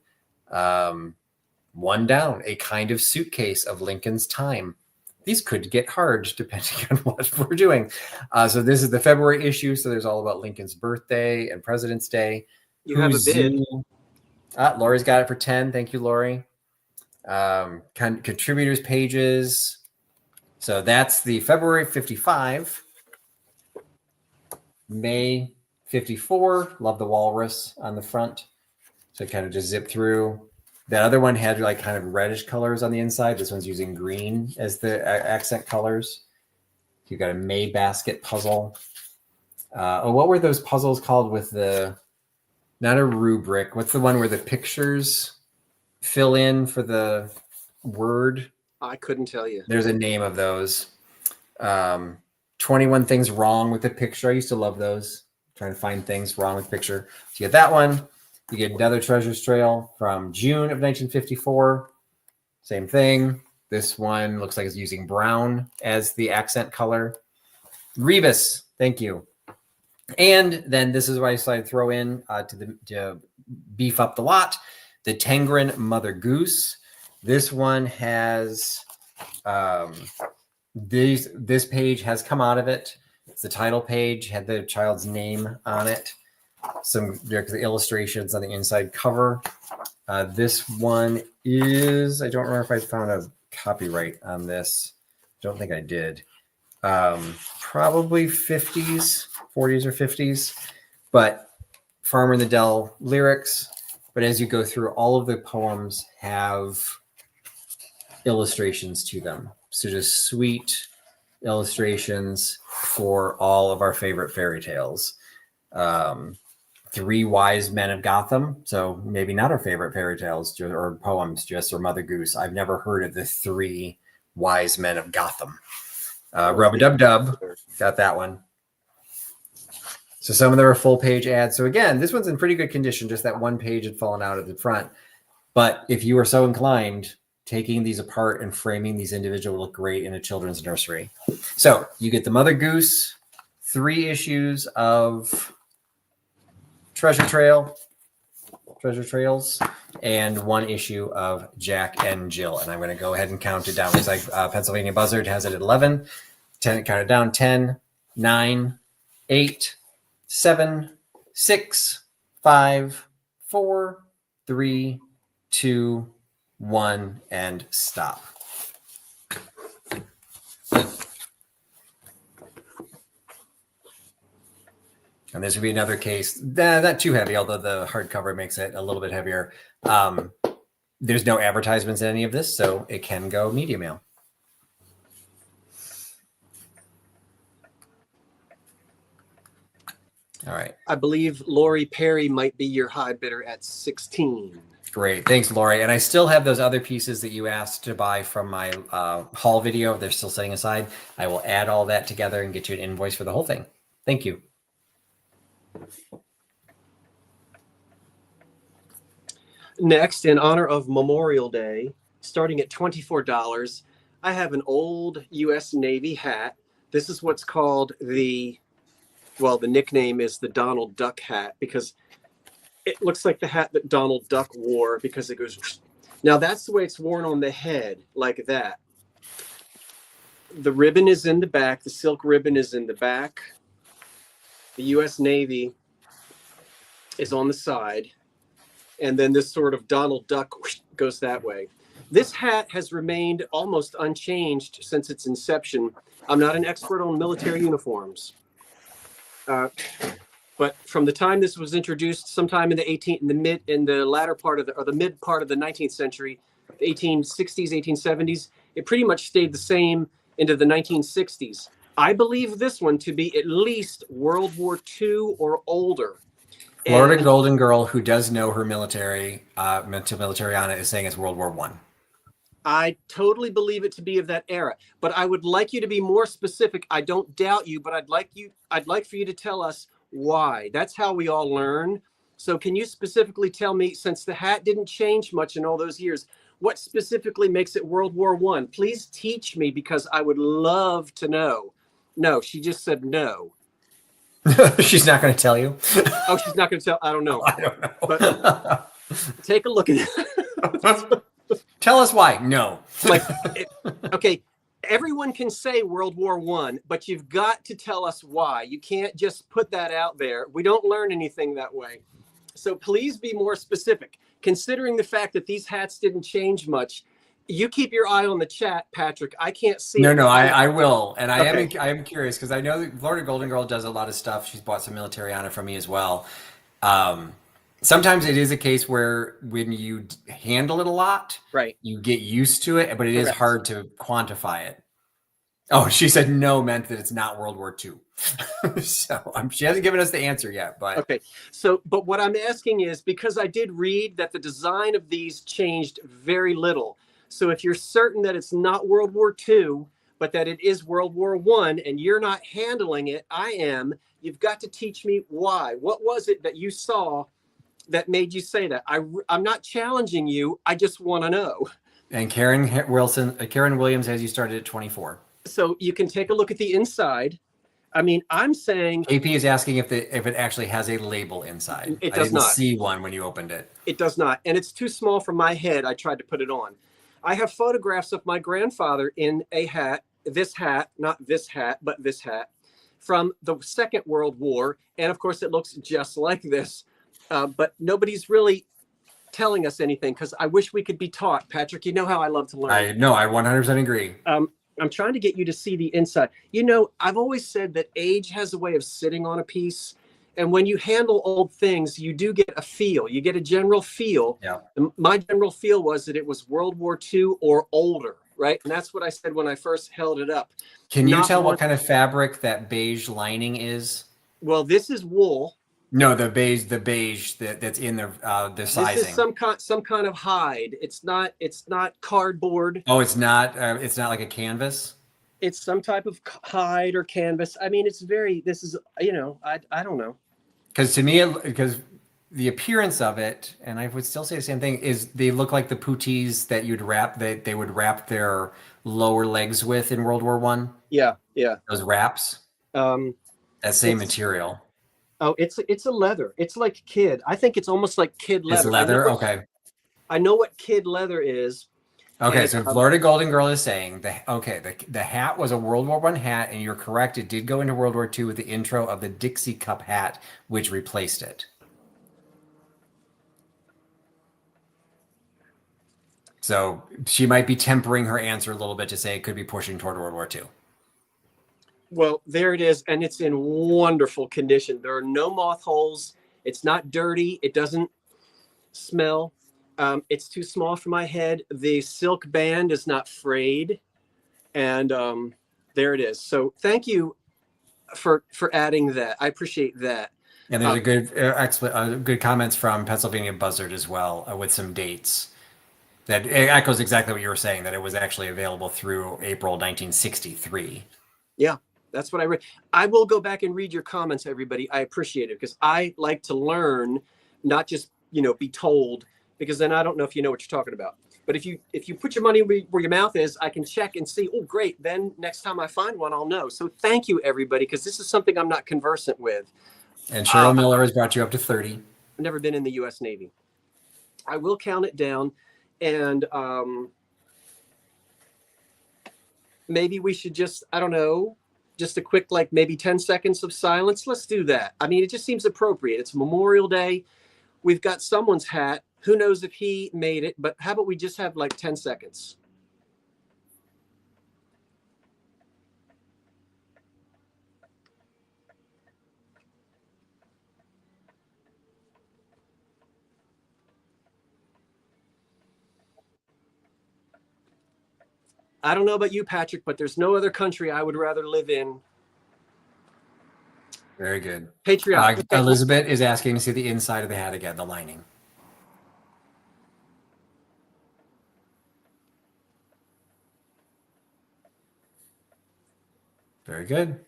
One down, a kind of suitcase of Lincoln's time. These could get hard depending on what we're doing. So this is the February issue. So there's all about Lincoln's birthday and President's Day. You have a bid. Lori's got it for 10. Thank you, Lori. Contributors pages. So that's the February 55. May 54. Love the walrus on the front. So kind of just zip through. That other one had like kind of reddish colors on the inside. This one's using green as the accent colors. You've got a May basket puzzle. What were those puzzles called with the, not a rubric. What's the one where the pictures fill in for the word? I couldn't tell you. There's a name of those. 21 things wrong with the picture. I used to love those. Trying to find things wrong with the picture. So you get that one. You get another Treasures Trail from June of 1954. Same thing. This one looks like it's using brown as the accent color. Rebus, thank you. And then this is what I decided to throw in to beef up the lot. The Tengrin Mother Goose. This one has this page has come out of it. It's the title page, had the child's name on it. Some illustrations on the inside cover. This one is, I don't remember if I found a copyright on this. Don't think I did. Probably 40s or 50s, but Farmer in the Dell lyrics. But as you go through, all of the poems have illustrations to them. So just sweet illustrations for all of our favorite fairy tales. 3 Wise Men of Gotham. So maybe not our favorite fairy tales or poems, just or Mother Goose. I've never heard of the 3 Wise Men of Gotham. Rub-a-dub-dub. Got that one. So some of them are full page ads. So again, this one's in pretty good condition. Just that one page had fallen out at the front. But if you are so inclined, taking these apart and framing these individually look great in a children's nursery. So you get the Mother Goose, 3 issues of Treasure Trail, Treasure Trails, and 1 issue of Jack and Jill. And I'm going to go ahead and count it down. It's like Pennsylvania Buzzard has it at 11. 10, count it down. 10, 9, 8, 7, 6, 5, 4, 3, 2, 1, and stop. And this would be another case, not too heavy, although the hardcover makes it a little bit heavier. There's no advertisements in any of this, so it can go media mail. All right. I believe Lori Perry might be your high bidder at 16. Great. Thanks, Lori. And I still have those other pieces that you asked to buy from my haul video. They're still setting aside. I will add all that together and get you an invoice for the whole thing. Thank you. Next, in honor of Memorial Day, starting at $24, I have an old U.S. Navy hat. This is what's called the nickname is the Donald Duck hat because it looks like the hat that Donald Duck wore because it goes. Now that's the way it's worn on the head, like that. The ribbon is in the back. The silk ribbon is in the back. The U.S. Navy is on the side. And then this sort of Donald Duck goes that way. This hat has remained almost unchanged since its inception. I'm not an expert on military uniforms. But from the time this was introduced, sometime in the latter part of the mid part of the 19th century, the 1860s, 1870s, it pretty much stayed the same into the 1960s. I believe this one to be at least World War II or older. Florida Golden Girl, who does know her military, militariana, is saying it's World War I. I totally believe it to be of that era, but I would like you to be more specific. I don't doubt you, but I'd like for you to tell us why. That's how we all learn. So can you specifically tell me, since the hat didn't change much in all those years, what specifically makes it World War I? Please teach me because I would love to know. No, she just said no. She's not going to tell you. Oh, she's not going to tell. I don't know. I don't know. But take a look at it. Tell us why. No. Okay, everyone can say World War I, but you've got to tell us why. You can't just put that out there. We don't learn anything that way. So please be more specific. Considering the fact that these hats didn't change much, you keep your eye on the chat, Patrick. I can't see. No, I will. And I am curious because I know that Florida Golden Girl does a lot of stuff. She's bought some militariana from me as well. Sometimes it is a case where when you handle it a lot, right, you get used to it, but it is hard to quantify it. Oh, she said no meant that it's not World War II. So she hasn't given us the answer yet, but okay. So, but what I'm asking is because I did read that the design of these changed very little. So if you're certain that it's not World War II, but that it is World War I, and you're not handling it, I am. You've got to teach me why. What was it that you saw that made you say that? I'm not challenging you. I just want to know. And Karen Williams has you started at 24. So you can take a look at the inside. I mean, I'm saying AP is asking if it actually has a label inside. It does not. I didn't see one when you opened it. It does not, and it's too small for my head. I tried to put it on. I have photographs of my grandfather in a hat, not this hat, but this hat, from the Second World War, and of course it looks just like this. But nobody's really telling us anything because I wish we could be taught. Patrick, you know how I love to learn. I know, I 100% agree. I'm trying to get you to see the inside. You know, I've always said that age has a way of sitting on a piece. And when you handle old things, you do get a feel. You get a general feel. Yeah. My general feel was that it was World War II or older, right? And that's what I said when I first held it up. Can you tell what kind of fabric that beige lining is? Well, this is wool. No, the beige that's in the sizing. This is some kind of hide. It's not cardboard. Oh, it's not like a canvas. It's some type of hide or canvas. I mean, this is, you know, I don't know. Because to me, because the appearance of it, and I would still say the same thing, is they look like the puttees that they would wrap their lower legs with in World War I. Yeah. Those wraps. That same material. Oh, it's a leather. It's like kid. I think it's almost like kid It's leather. leather. Okay. I know what kid leather is. Okay, And so Florida Golden Girl is saying the hat was a World War I hat, and you're correct. It did go into World War II with the intro of the Dixie Cup hat, which replaced it. So she might be tempering her answer a little bit to say it could be pushing toward World War II. well, there it is, and it's in wonderful condition. There are no moth holes. It's not dirty. It doesn't smell. It's too small for my head. The silk band is not frayed, and there it is. So thank you for adding that. I appreciate that. And there's a good good comments from Pennsylvania Buzzard as well with some dates. That it echoes exactly what you were saying, that it was actually available through April 1963. Yeah, that's what I read. I will go back and read your comments, everybody. I appreciate it because I like to learn, not just, be told, because then I don't know if you know what you're talking about. But if you put your money where your mouth is, I can check and see, oh, great. Then next time I find one, I'll know. So thank you, everybody, because this is something I'm not conversant with. And Cheryl Miller has brought you up to 30. I've never been in the U.S. Navy. I will count it down. And maybe we should just, I don't know, just a quick, like maybe 10 seconds of silence. Let's do that. I mean, it just seems appropriate. It's Memorial Day. We've got someone's hat. Who knows if he made it, but how about we just have like 10 seconds? I don't know about you, Patrick, but there's no other country I would rather live in. Very good. Patriotic. Elizabeth is asking to see the inside of the hat again, the lining. Very good.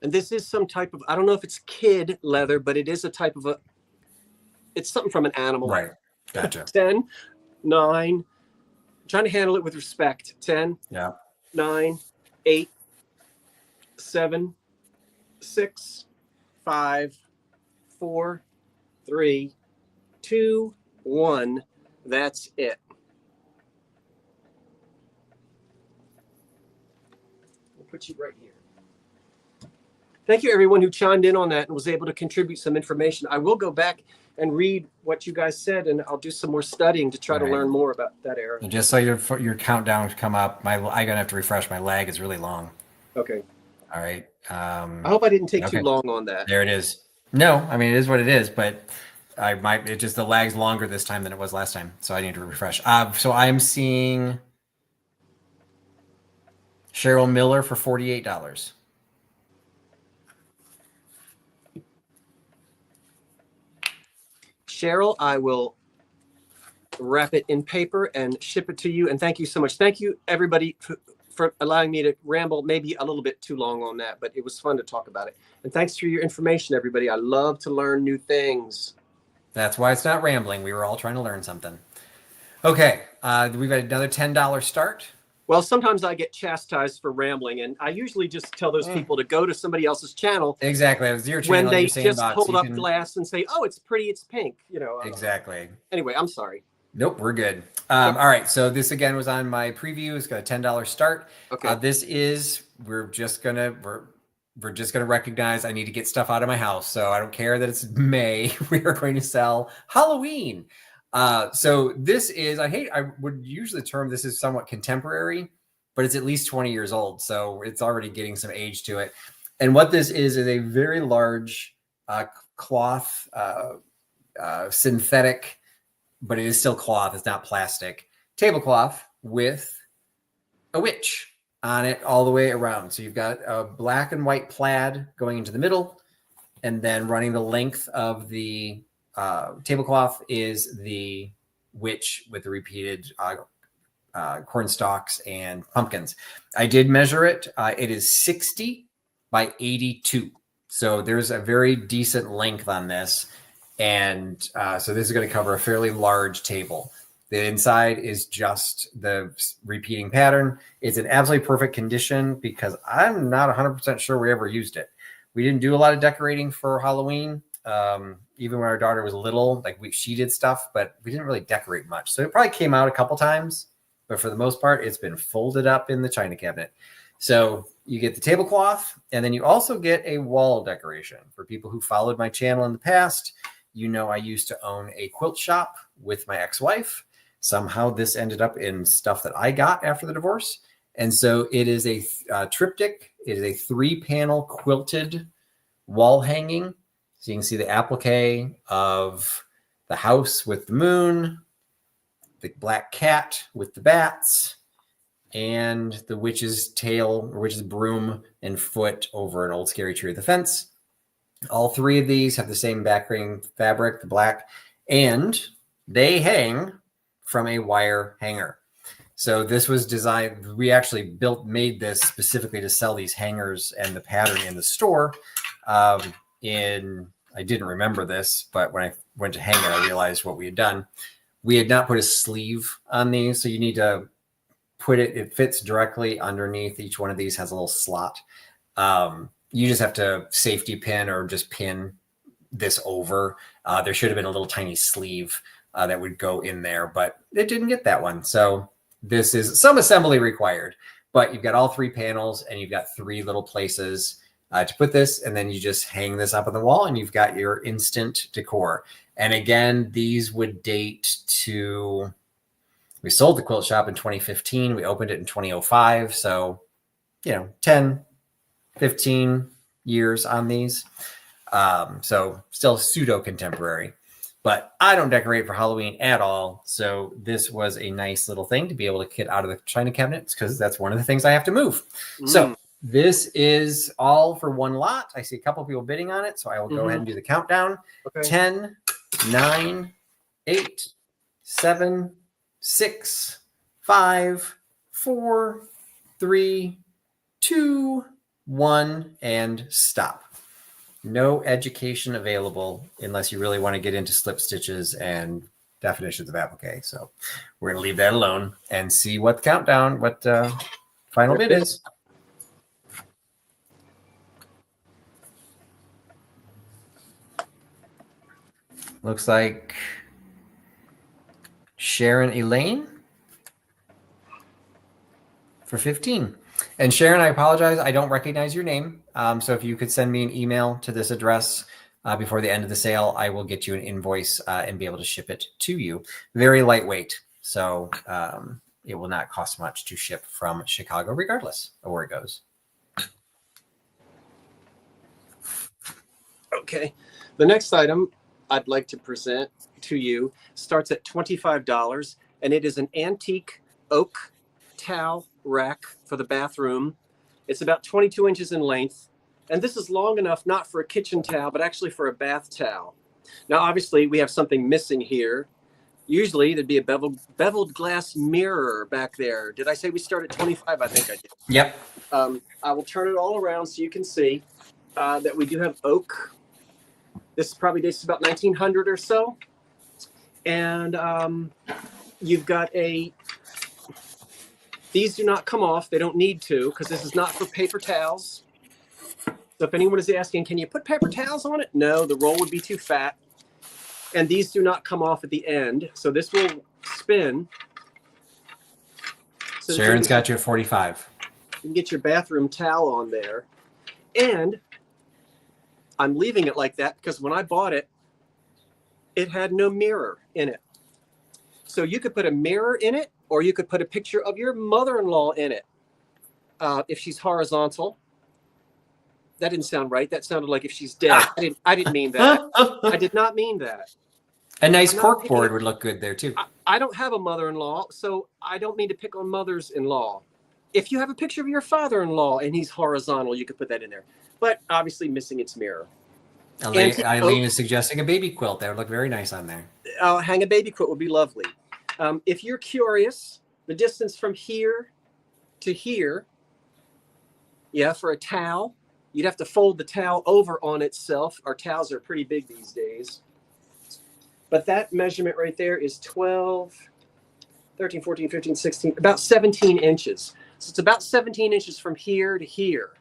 And this is some type of, I don't know if it's kid leather, but it is a type of it's something from an animal. Right. Gotcha. 10, 9, trying to handle it with respect. 10, yeah. 9, 8, 7, 6, 5, 4, 3, 2, 1. That's it. We'll put you right here. Thank you, everyone who chimed in on that and was able to contribute some information. I will go back and read what you guys said, and I'll do some more studying to try to learn more about that era. And just so your countdown come up, I'm gonna have to refresh. My lag is really long. Okay. All right. I hope I didn't take too long on that. There it is. No, I mean it is what it is, but the lag's longer this time than it was last time, so I need to refresh. So I'm seeing Cheryl Miller for $48. Cheryl, I will wrap it in paper and ship it to you. And thank you so much. Thank you, everybody, for allowing me to ramble maybe a little bit too long on that, but it was fun to talk about it. And thanks for your information, everybody. I love to learn new things. That's why it's not rambling. We were all trying to learn something. Okay, we've got another $10 start. Well, sometimes I get chastised for rambling, and I usually just tell those people to go to somebody else's channel. Exactly. It was your channel. When they just hold up glass and say, oh, it's pretty, it's pink. Exactly. Anyway, I'm sorry. Nope, we're good. All right. So this again was on my preview. It's got a $10 start. Okay. This is, we're just gonna recognize I need to get stuff out of my house. So I don't care that it's May. We are going to sell Halloween. So this is, I would usually term this is somewhat contemporary, but it's at least 20 years old. So it's already getting some age to it. And what this is a very large cloth, synthetic, but it is still cloth. It's not plastic tablecloth with a witch on it all the way around. So you've got a black and white plaid going into the middle, and then running the length of the tablecloth is the witch with the repeated corn stalks and pumpkins. I did measure it. It is 60 by 82. So there's a very decent length on this. And so this is going to cover a fairly large table. The inside is just the repeating pattern. It's in absolutely perfect condition because I'm not 100% sure we ever used it. We didn't do a lot of decorating for Halloween. Even when our daughter was little, like she did stuff, but we didn't really decorate much. So it probably came out a couple times, but for the most part, it's been folded up in the china cabinet. So you get the tablecloth, and then you also get a wall decoration. For people who followed my channel in the past, you know I used to own a quilt shop with my ex-wife. Somehow this ended up in stuff that I got after the divorce. And so it is a triptych. It is a 3-panel quilted wall hanging. So you can see the applique of the house with the moon, the black cat with the bats, and the witch's tail or witch's broom and foot over an old scary tree with the fence. All 3 of these have the same background fabric, the black, and they hang from a wire hanger. So this was designed, we actually made this specifically to sell these hangers and the pattern in the store. I didn't remember this, but when I went to hang it, I realized what we had done. We had not put a sleeve on these, so you need to put it fits directly underneath. Each one of these has a little slot. You just have to safety pin or just pin this over. There should have been a little tiny sleeve that would go in there, but it didn't get that one. So this is some assembly required, but you've got all 3 panels and you've got 3 little places to put this, and then you just hang this up on the wall and you've got your instant decor. And again, these would date to, we sold the quilt shop in 2015. We opened it in 2005. So, 10, 15 years on these. So still pseudo contemporary, but I don't decorate for Halloween at all. So this was a nice little thing to be able to get out of the china cabinets, because that's one of the things I have to move. So this is all for one lot. I see a couple people bidding on it, so I will go ahead and do the countdown. Okay. 10, 9, 8, 7, 6, 5, 4, 3, 2, 1, and stop. No education available unless you really want to get into slip stitches and definitions of applique. So we're going to leave that alone and see what final bid is. Looks like Sharon Elaine for 15. And Sharon, I apologize, I don't recognize your name. So if you could send me an email to this address before the end of the sale, I will get you an invoice and be able to ship it to you. Very lightweight, so it will not cost much to ship from Chicago, regardless of where it goes. Okay, the next item I'd like to present to you starts at $25, and it is an antique oak towel rack for the bathroom. It's about 22 inches in length, and this is long enough not for a kitchen towel, but actually for a bath towel. Now, obviously, we have something missing here. Usually, there'd be a beveled glass mirror back there. Did I say we start at 25? I think I did. Yep. I will turn it all around so you can see that we do have oak. This probably dates to about 1900 or so. And you've got these do not come off. They don't need to, because this is not for paper towels. So if anyone is asking, can you put paper towels on it? No, the roll would be too fat. And these do not come off at the end. So this will spin. So Sharon's got you at 45. You can get your bathroom towel on there. And I'm leaving it like that because when I bought it, it had no mirror in it. So you could put a mirror in it, or you could put a picture of your mother-in-law in it if she's horizontal. That didn't sound right. That sounded like if she's dead. I didn't mean that. I did not mean that. A nice cork board would look good there too. I don't have a mother-in-law, so I don't mean to pick on mothers-in-law. If you have a picture of your father-in-law and he's horizontal, you could put that in there. But obviously missing its mirror. Eileen is suggesting a baby quilt. That would look very nice on there. Hang a baby quilt would be lovely. If you're curious, the distance from here to here, for a towel, you'd have to fold the towel over on itself. Our towels are pretty big these days. But that measurement right there is 12, 13, 14, 15, 16, about 17 inches. So it's about 17 inches from here to here.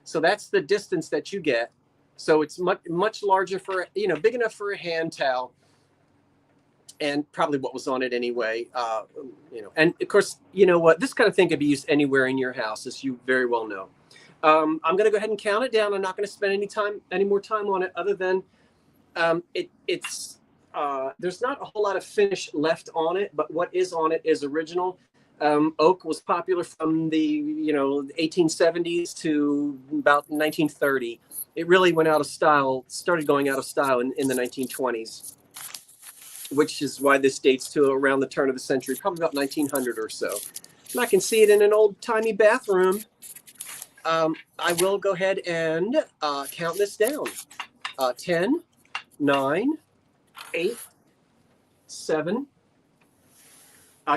So that's the distance that you get. So it's much larger for, big enough for a hand towel, and probably what was on it anyway. And of course, you know what, this kind of thing could be used anywhere in your house, as you very well know. I'm going to go ahead and count it down. I'm not going to spend any more time on it, other than it's there's not a whole lot of finish left on it, but what is on it is original. Oak was popular from the 1870s to about 1930. It really went out of style, started going out of style in the 1920s, which is why this dates to around the turn of the century, probably about 1900 or so. And I can see it in an old-timey bathroom. I will go ahead and count this down. 10, 9, 8, 7.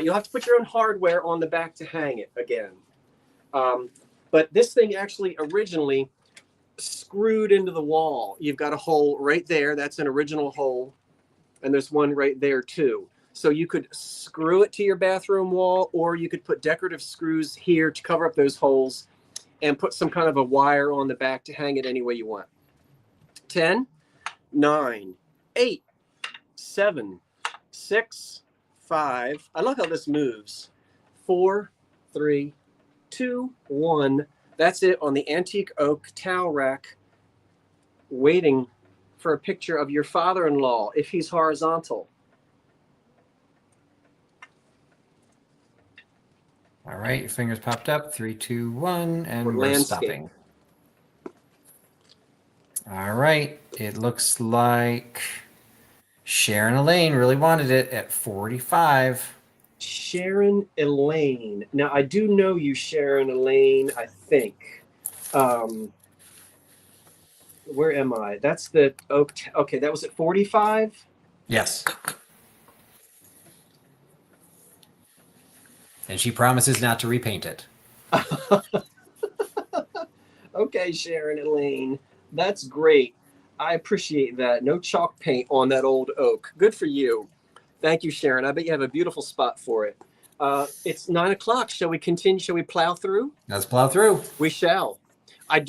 You'll have to put your own hardware on the back to hang it again. But this thing actually originally screwed into the wall. You've got a hole right there. That's an original hole. And there's one right there too. So you could screw it to your bathroom wall, or you could put decorative screws here to cover up those holes and put some kind of a wire on the back to hang it any way you want. 10, 9, 8, 7, 6, 5. I love how this moves. 4, 3, 2, 1. That's it on the antique oak towel rack, waiting for a picture of your father-in-law if he's horizontal. All right, your fingers popped up. 3, 2, 1, and we're landscape. stopping. All right, it looks like Sharon Elaine really wanted it at 45. Sharon Elaine. Now, I do know you, Sharon Elaine, I think. Where am I? That's the oak. Okay, that was at 45? Yes. And she promises not to repaint it. Okay, Sharon Elaine. That's great. I appreciate that. No chalk paint on that old oak. Good for you. Thank you, Sharon. I bet you have a beautiful spot for it. It's 9 o'clock. Shall we continue? Shall we plow through? Let's plow through. We shall.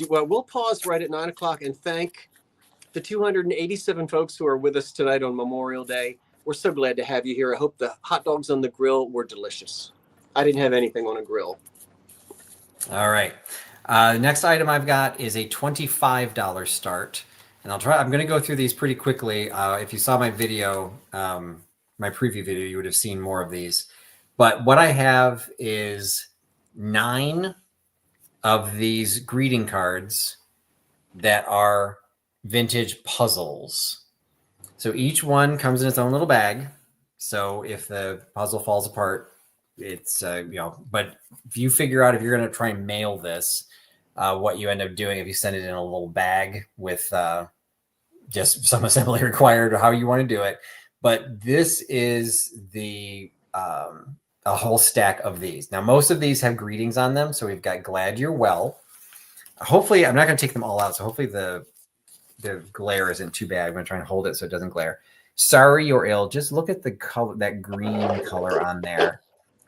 Well, we'll pause right at 9 o'clock and thank the 287 folks who are with us tonight on Memorial Day. We're so glad to have you here. I hope the hot dogs on the grill were delicious. I didn't have anything on a grill. All right. Next item I've got is a $25 start. And I'm going to go through these pretty quickly. If you saw my video, my preview video, you would have seen more of these. But what I have is 9 of these greeting cards that are vintage puzzles. So each one comes in its own little bag. So if the puzzle falls apart, it's, but if you figure out if you're going to try and mail this, what you end up doing, if you send it in a little bag with just some assembly required or how you want to do it. But this is the a whole stack of these. Now, most of these have greetings on them. So we've got glad you're well. Hopefully, I'm not going to take them all out. So hopefully the glare isn't too bad. I'm going to try and hold it so it doesn't glare. Sorry you're ill. Just look at the color, that green color on there.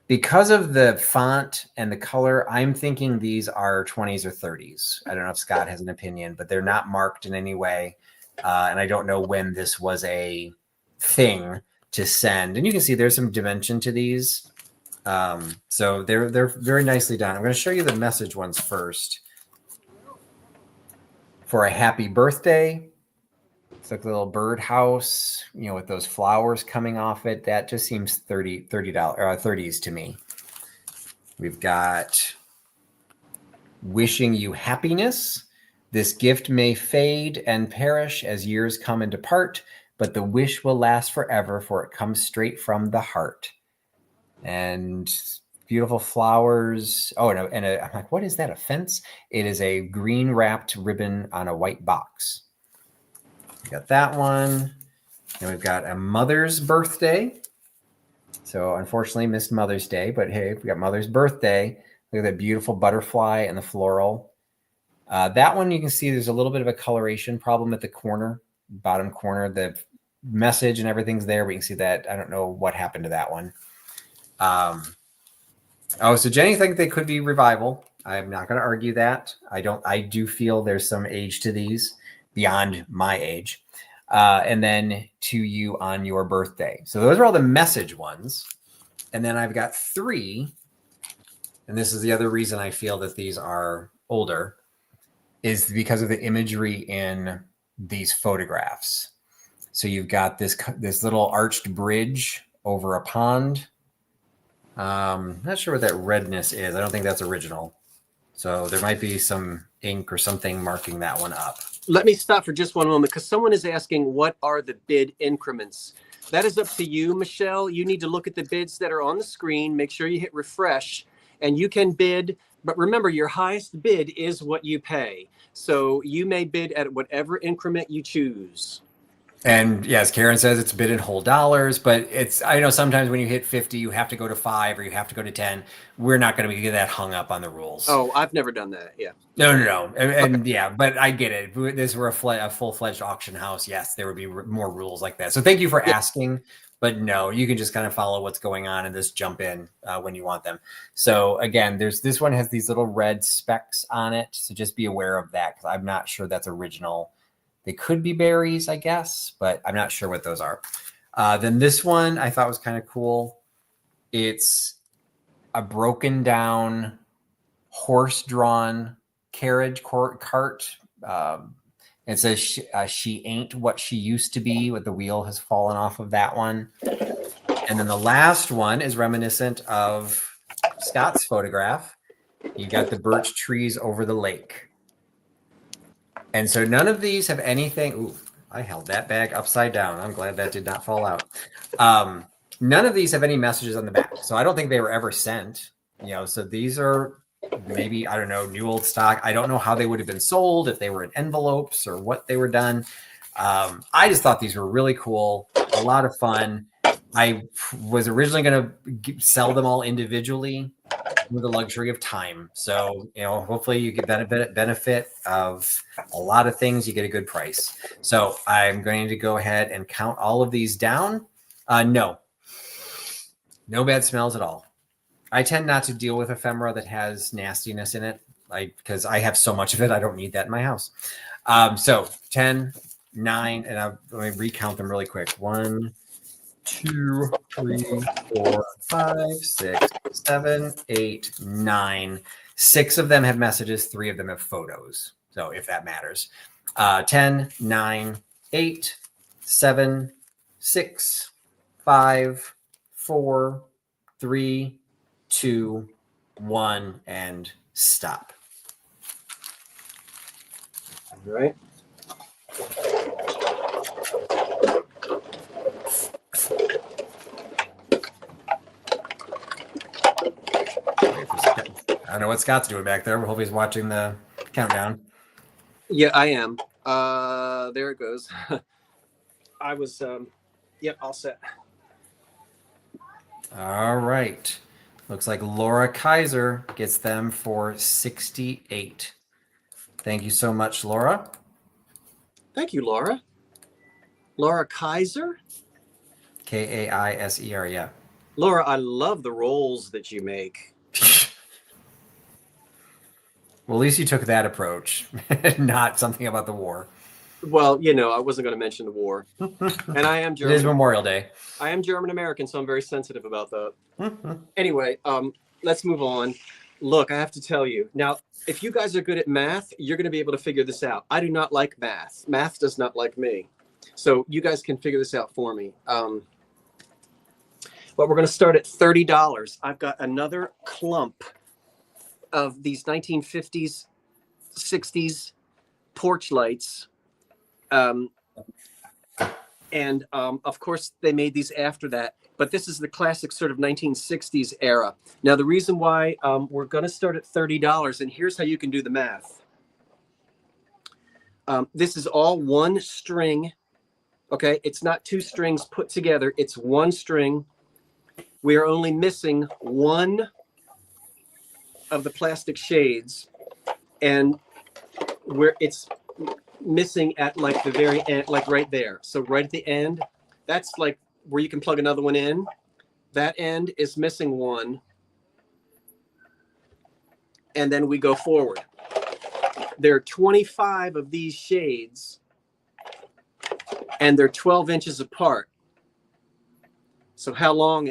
Because of the font and the color, I'm thinking these are 20s or 30s. I don't know if Scott has an opinion, but they're not marked in any way. And I don't know when this was a thing to send. And you can see there's some dimension to these. So they're very nicely done. I'm going to show you the message ones first. For a happy birthday. It's like a little birdhouse, with those flowers coming off it. That just seems $30s to me. We've got wishing you happiness. This gift may fade and perish as years come and depart, but the wish will last forever, for it comes straight from the heart. And beautiful flowers. Oh, no, and I'm like, what is that? A fence? It is a green wrapped ribbon on a white box. We got that one. And we've got a mother's birthday. So unfortunately missed Mother's Day, but hey, we got Mother's Birthday. Look at that beautiful butterfly and the floral. That one, you can see there's a little bit of a coloration problem at the corner, bottom corner. The message and everything's there, but you can see that. I don't know what happened to that one. So Jenny thinks they could be revival. I'm not going to argue that. I do feel there's some age to these beyond my age. And then to you on your birthday. So those are all the message ones. And then I've got 3. And this is the other reason I feel that these are older, is because of the imagery in these photographs. So you've got this little arched bridge over a pond. Not sure what that redness is. I don't think that's original. So there might be some ink or something marking that one up. Let me stop for just one moment because someone is asking, what are the bid increments? That is up to you, Michelle. You need to look at the bids that are on the screen. Make sure you hit refresh and you can bid. But remember, your highest bid is what you pay. So you may bid at whatever increment you choose. And yes, Karen says it's bid in whole dollars, but I know sometimes when you hit 50, you have to go to 5 or you have to go to 10. We're not going to be that hung up on the rules. Oh, I've never done that. Yeah. No. And okay. Yeah, but I get it. If this were a full-fledged auction house, yes, there would be more rules like that. So thank you for asking, but no, you can just kind of follow what's going on and just jump in when you want them. So again, this one has these little red specks on it. So just be aware of that because I'm not sure that's original. They could be berries, I guess, but I'm not sure what those are. Then this one I thought was kind of cool. It's a broken down horse-drawn carriage cart. It says she ain't what she used to be, with the wheel has fallen off of that one. And then the last one is reminiscent of Scott's photograph. You got the birch trees over the lake. And so none of these have anything. Ooh, I held that bag upside down. I'm glad that did not fall out. None of these have any messages on the back. So I don't think they were ever sent. So these are maybe, I don't know, new old stock. I don't know how they would have been sold, if they were in envelopes or what they were done. I just thought these were really cool. A lot of fun. I was originally going to sell them all individually with the luxury of time. So, hopefully you get benefit of a lot of things. You get a good price. So I'm going to go ahead and count all of these down. No bad smells at all. I tend not to deal with ephemera that has nastiness in it, because I have so much of it. I don't need that in my house. So 10, 9, and let me recount them really quick. 1, 2, 3, 4, 5, 6, 7, 8, 9. 6 of them have messages. 3 of them have photos. So if that matters. 10, 9, 8, 7, 6, 5, 4, 3, 2, 1, and stop. All right. I don't know what Scott's doing back there. We hope he's watching the countdown. Yeah, I am. There it goes. I was, all set. All right. Looks like Laura Kaiser gets them for 68. Thank you so much, Laura. Thank you, Laura. Laura Kaiser? Kaiser, yeah. Laura, I love the rolls that you make. Well, at least you took that approach, not something about the war. Well, I wasn't going to mention the war. And I am German. It is Memorial Day. I am German American, so I'm very sensitive about that. Anyway, let's move on. Look, I have to tell you. Now, if you guys are good at math, you're going to be able to figure this out. I do not like math. Math does not like me. So you guys can figure this out for me. But we're going to start at $30. I've got another clump of these 1950s, 60s porch lights. And of course, they made these after that. But this is the classic sort of 1960s era. Now, the reason why we're going to start at $30, and here's how you can do the math. This is all one string. Okay, it's not 2 strings put together. It's one string. We are only missing one of the plastic shades, and where it's missing at like the very end, like right there. So right at the end, that's like where you can plug another one in. That end is missing one. and then we go forward. There are 25 of these shades, and they're 12 inches apart. So how long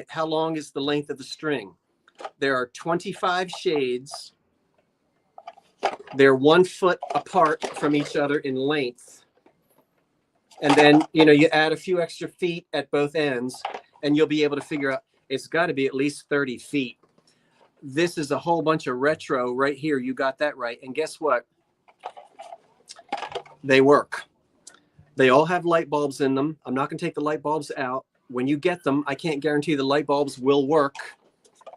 is the length of the string? There are 25 shades. They're 1 foot apart from each other in length. And then, you add a few extra feet at both ends, and you'll be able to figure out it's got to be at least 30 feet. This is a whole bunch of retro right here. You got that right. And guess what? They work. They all have light bulbs in them. I'm not going to take the light bulbs out. When you get them, I can't guarantee the light bulbs will work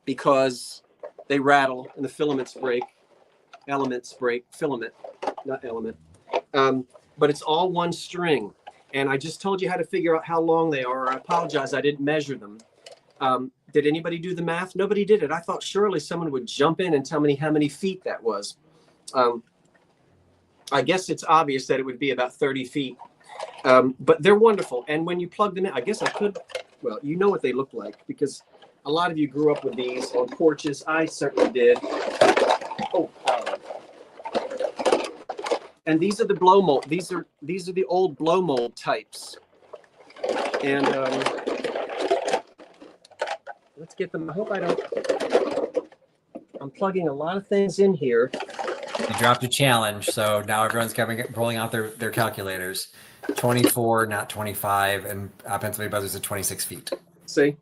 because they rattle and the filaments break. Elements break. Filament, not element. But it's all one string. And I just told you how to figure out how long they are. I apologize. I didn't measure them. Did anybody do the math? Nobody did it. I thought surely someone would jump in and tell me how many feet that was. I guess it's obvious that it would be about 30 feet. But they're wonderful. And when you plug them in, I guess I could, well, you know what they look like because a lot of you grew up with these on porches. I certainly did. Oh, and these are the blow mold. These are the old blow mold types. And let's get them. I hope I don't. I'm plugging a lot of things in here. You dropped a challenge, so now everyone's rolling out their calculators. 24, not 25, and Pennsylvania Buzzards at 26 feet. See?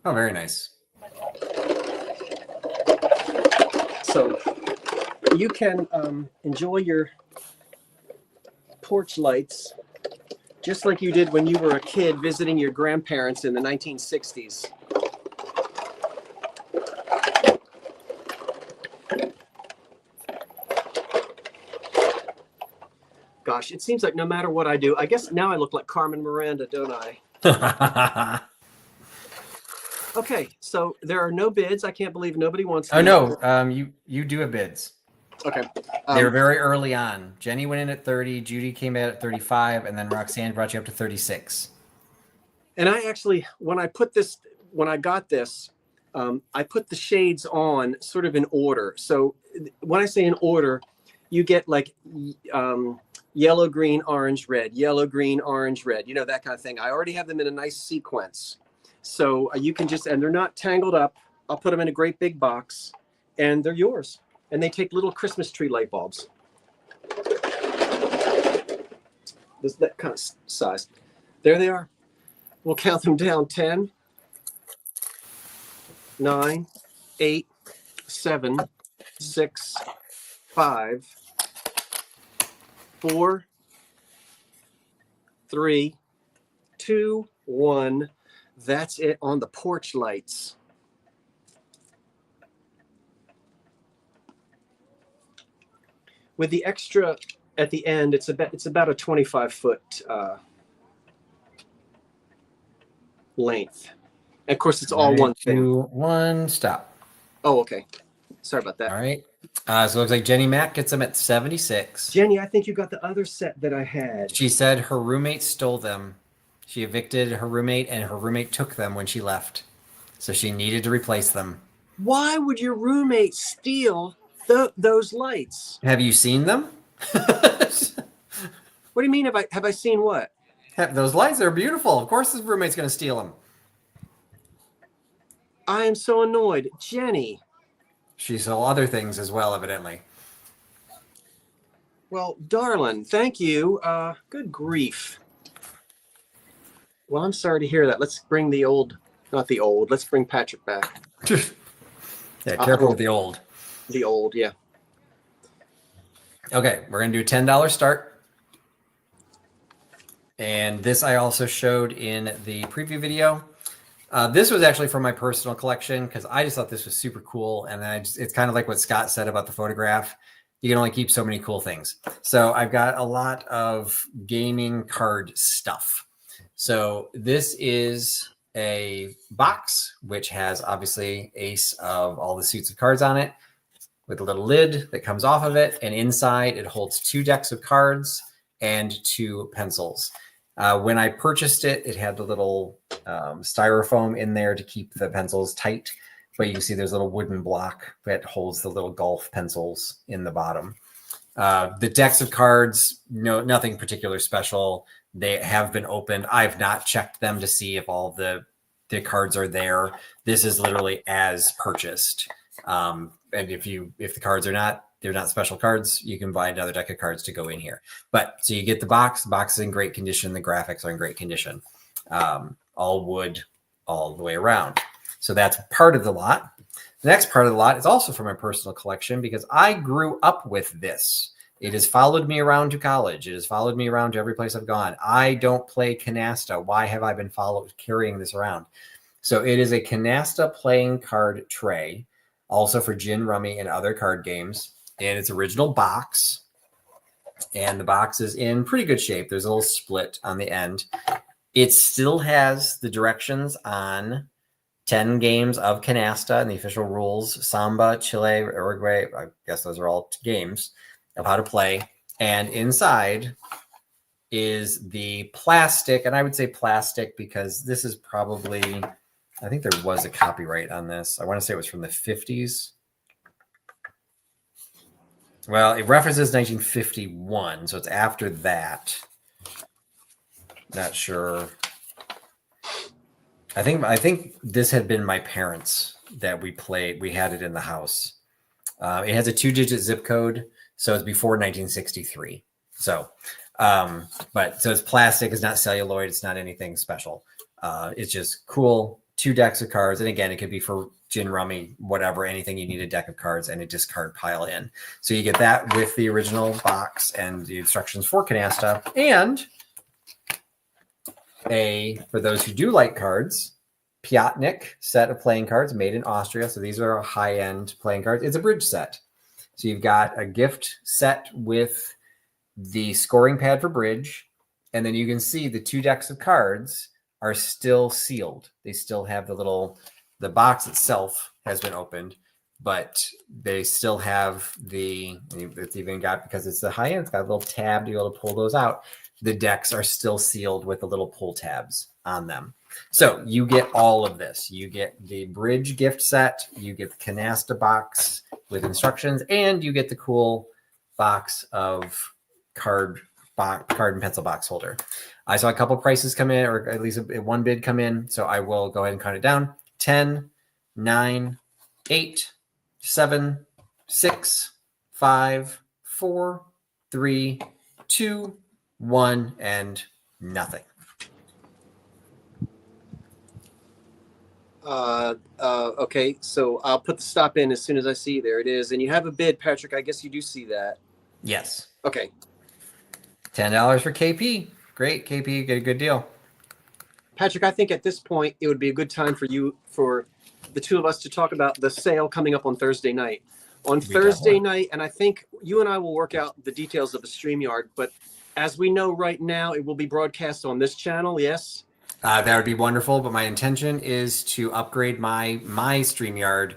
Oh, very nice. So you can enjoy your porch lights just like you did when you were a kid visiting your grandparents in the 1960s. Gosh, it seems like no matter what I do, I guess now I look like Carmen Miranda, don't I? Okay, so there are no bids. I can't believe nobody wants to. Oh, no, you do have bids. Okay. They were very early on. Jenny went in at 30, Judy came in at 35, and then Roxanne brought you up to 36. And I actually, when I got this, I put the shades on sort of in order. So when I say in order, you get like yellow, green, orange, red, yellow, green, orange, red, that kind of thing. I already have them in a nice sequence. So you can and they're not tangled up. I'll put them in a great big box and they're yours. And they take little Christmas tree light bulbs. That kind of size. There they are. We'll count them down. 10, 9, 8, 7, 6, 5, 4, 3, 2, 1. That's it on the porch lights. With the extra at the end, it's about a 25-foot length. And of course, it's all one thing. 2, 1, stop. Oh, okay. Sorry about that. All right. So it looks like Jenny Mack gets them at 76. Jenny, I think you got the other set that I had. She said her roommate stole them. She evicted her roommate, and her roommate took them when she left. So she needed to replace them. Why would your roommate steal those lights? Have you seen them? What do you mean? Have I seen what? Those lights are beautiful. Of course, his roommate's going to steal them. I am so annoyed. Jenny. She saw other things as well, evidently. Well, darling, thank you. Good grief. Well, I'm sorry to hear that. Let's bring let's bring Patrick back. Yeah, careful with the old. The old, yeah. Okay, we're going to do a $10 start. And this I also showed in the preview video. This was actually from my personal collection because I just thought this was super cool. And then it's kind of like what Scott said about the photograph. You can only keep so many cool things. So I've got a lot of gaming card stuff. So this is a box, which has obviously ace of all the suits of cards on it with a little lid that comes off of it. And inside it holds 2 decks of cards and 2 pencils. When I purchased it, it had the little styrofoam in there to keep the pencils tight. but you can see there's a little wooden block that holds the little golf pencils in the bottom. The decks of cards, nothing particular special. They have been opened. I've not checked them to see if all the cards are there. This is literally as purchased. And if the cards they're not special cards, you can buy another deck of cards to go in here. But so you get the box. The box is in great condition. The graphics are in great condition. All wood all the way around. So that's part of the lot. The next part of the lot is also from my personal collection because I grew up with this. It has followed me around to college. It has followed me around to every place I've gone. I don't play canasta. Why have I been carrying this around? So it is a canasta playing card tray, also for gin, rummy, and other card games. And it's original box. And the box is in pretty good shape. There's a little split on the end. It still has the directions on 10 games of canasta and the official rules, Samba, Chile, Uruguay. I guess those are all games of how to play. And inside is the plastic. And I would say plastic because this is probably, I think there was a copyright on this. I want to say it was from the 50s. Well, it references 1951, so it's after that. Not sure. I think this had been my parents that we played. We had it in the house. It has a 2-digit zip code, so it's before 1963. So, so it's plastic. It's not celluloid. It's not anything special. It's just cool. 2 decks of cards, and again, it could be for gin, rummy, whatever. Anything you need a deck of cards and a discard pile in. So you get that with the original box and the instructions for canasta, and for those who do like cards, Piatnik set of playing cards made in Austria. So these are high-end playing cards. It's a bridge set. So you've got a gift set with the scoring pad for bridge. And then you can see the 2 decks of cards are still sealed. They still have the box itself has been opened, but they still have it's even got, because it's the high end, it's got a little tab to be able to pull those out. The decks are still sealed with the little pull tabs on them. So you get all of this. You get the bridge gift set, you get the canasta box with instructions, and you get the cool box of card and pencil box holder. I saw a couple prices come in, or at least one bid come in. So I will go ahead and count it down. 10, 9, 8, 7, 6, 5, 4, 3, 2, 1, and nothing. Okay, so I'll put the stop in as soon as I see. There it is. And you have a bid, Patrick. I guess you do see that. Yes. Okay. $10 for KP. Great, KP. You get a good deal. Patrick, I think at this point, it would be a good time for the 2 of us to talk about the sale coming up on Thursday night. On Thursday night, and I think you and I will work out the details of the StreamYard, but as we know right now, it will be broadcast on this channel, yes? That would be wonderful, but my intention is to upgrade my StreamYard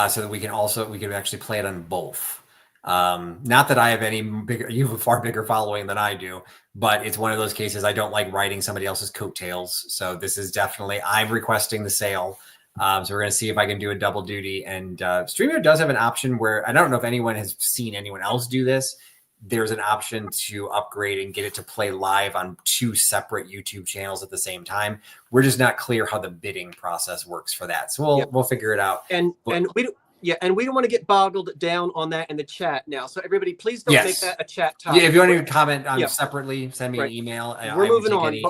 so that we can actually play it on both. Not that I have you have a far bigger following than I do, but it's one of those cases I don't like riding somebody else's coattails. So this is definitely, I'm requesting the sale. So we're going to see if I can do a double duty. And StreamYard does have an option where, I don't know if anyone has seen anyone else do this. There's an option to upgrade and get it to play live on 2 separate YouTube channels at the same time. We're just not clear how the bidding process works for that. So we'll figure it out. And we don't want to get boggled down on that in the chat now. So everybody, please don't make that a chat topic. Yeah, if you want to comment on separately, send me an email. We're moving on.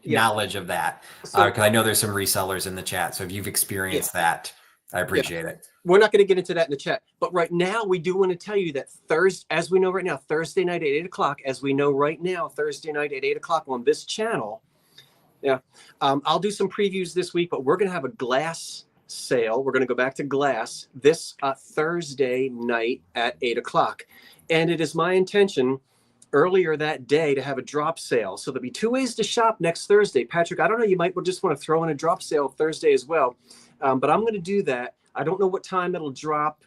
Knowledge of that, because I know there's some resellers in the chat. So if you've experienced that, I appreciate it. We're not going to get into that in the chat. But right now, we do want to tell you that as we know right now, Thursday night at 8 o'clock, on this channel, I'll do some previews this week, but we're going to have a glass sale. We're going to go back to glass this Thursday night at 8 o'clock. And it is my intention earlier that day to have a drop sale. So there'll be 2 ways to shop next Thursday. Patrick, I don't know, you might just want to throw in a drop sale Thursday as well. But I'm going to do that. I don't know what time it'll drop.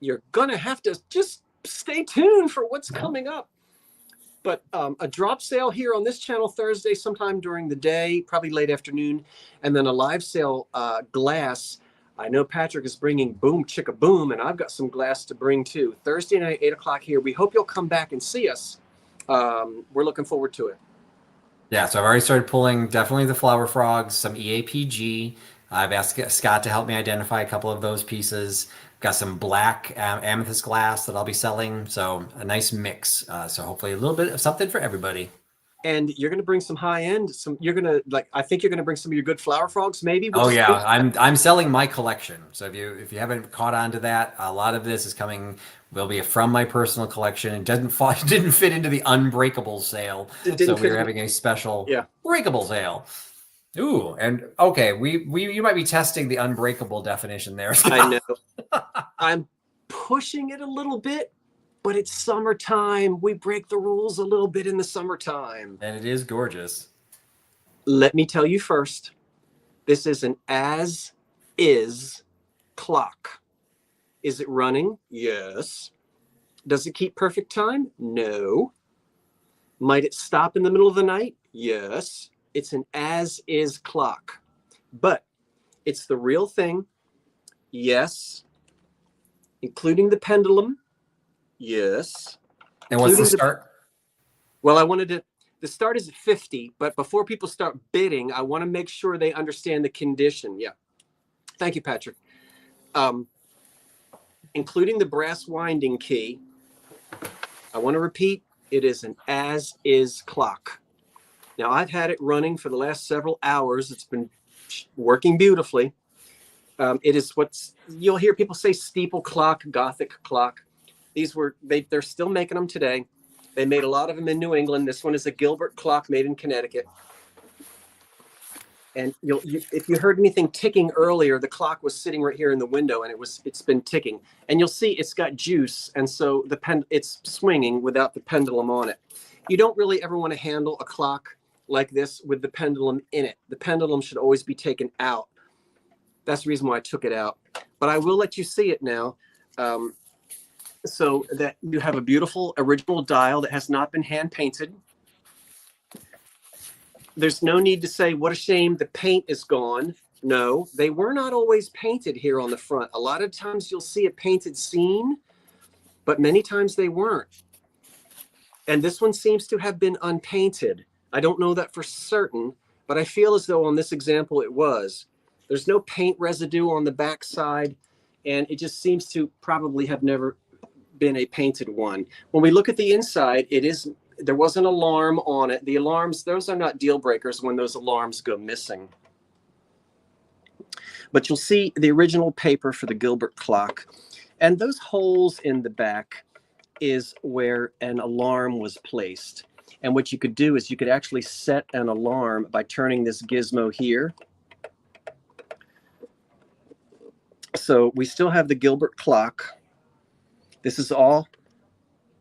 You're going to have to just stay tuned for what's coming up. But a drop sale here on this channel Thursday sometime during the day, probably late afternoon, and then a live sale glass I know Patrick is bringing boom chicka boom, and I've got some glass to bring too. Thursday night, 8 o'clock here. We hope you'll come back and see us. We're looking forward to it. Yeah, so I've already started pulling definitely the flower frogs, some EAPG. I've asked Scott to help me identify a couple of those pieces. Got some black amethyst glass that I'll be selling. So a nice mix. So hopefully a little bit of something for everybody. And you're going to bring some high end. I think you're going to bring some of your good flower frogs. Maybe. Oh yeah, I'm selling my collection. So if you haven't caught on to that, a lot of this is coming. Will be from my personal collection. It didn't fit into the Unbreakables sale, so we're having a special breakable sale. Ooh, and okay, you might be testing the unbreakable definition there. I know. I'm pushing it a little bit, but it's summertime. We break the rules a little bit in the summertime. And it is gorgeous. Let me tell you first, this is an as-is clock. Is it running? Yes. Does it keep perfect time? No. Might it stop in the middle of the night? Yes. It's an as-is clock. But it's the real thing. Yes. Including the pendulum. Yes. And what's the start? Well, the start is at 50, but before people start bidding, I want to make sure they understand the condition. Yeah. Thank you, Patrick. Including the brass winding key. I want to repeat, it is an as-is clock. Now, I've had it running for the last several hours. It's been working beautifully. It is you'll hear people say steeple clock, Gothic clock. They're still making them today. They made a lot of them in New England. This one is a Gilbert clock made in Connecticut. And if you heard anything ticking earlier, the clock was sitting right here in the window, and it's been ticking. And you'll see it's got juice, and so it's swinging without the pendulum on it. You don't really ever want to handle a clock like this with the pendulum in it. The pendulum should always be taken out. That's the reason why I took it out. But I will let you see it now, so that you have a beautiful original dial that has not been hand painted. There's no need to say, what a shame the paint is gone. No, they were not always painted here on the front. A lot of times you'll see a painted scene, but many times they weren't. And this one seems to have been unpainted. I don't know that for certain, but I feel as though on this example it was. There's no paint residue on the back side, and it just seems to probably have never been a painted one. When we look at the inside, there was an alarm on it. The alarms, those are not deal breakers when those alarms go missing. But you'll see the original paper for the Gilbert clock. And those holes in the back is where an alarm was placed. And what you could do is you could actually set an alarm by turning this gizmo here. So we still have the Gilbert clock. This is all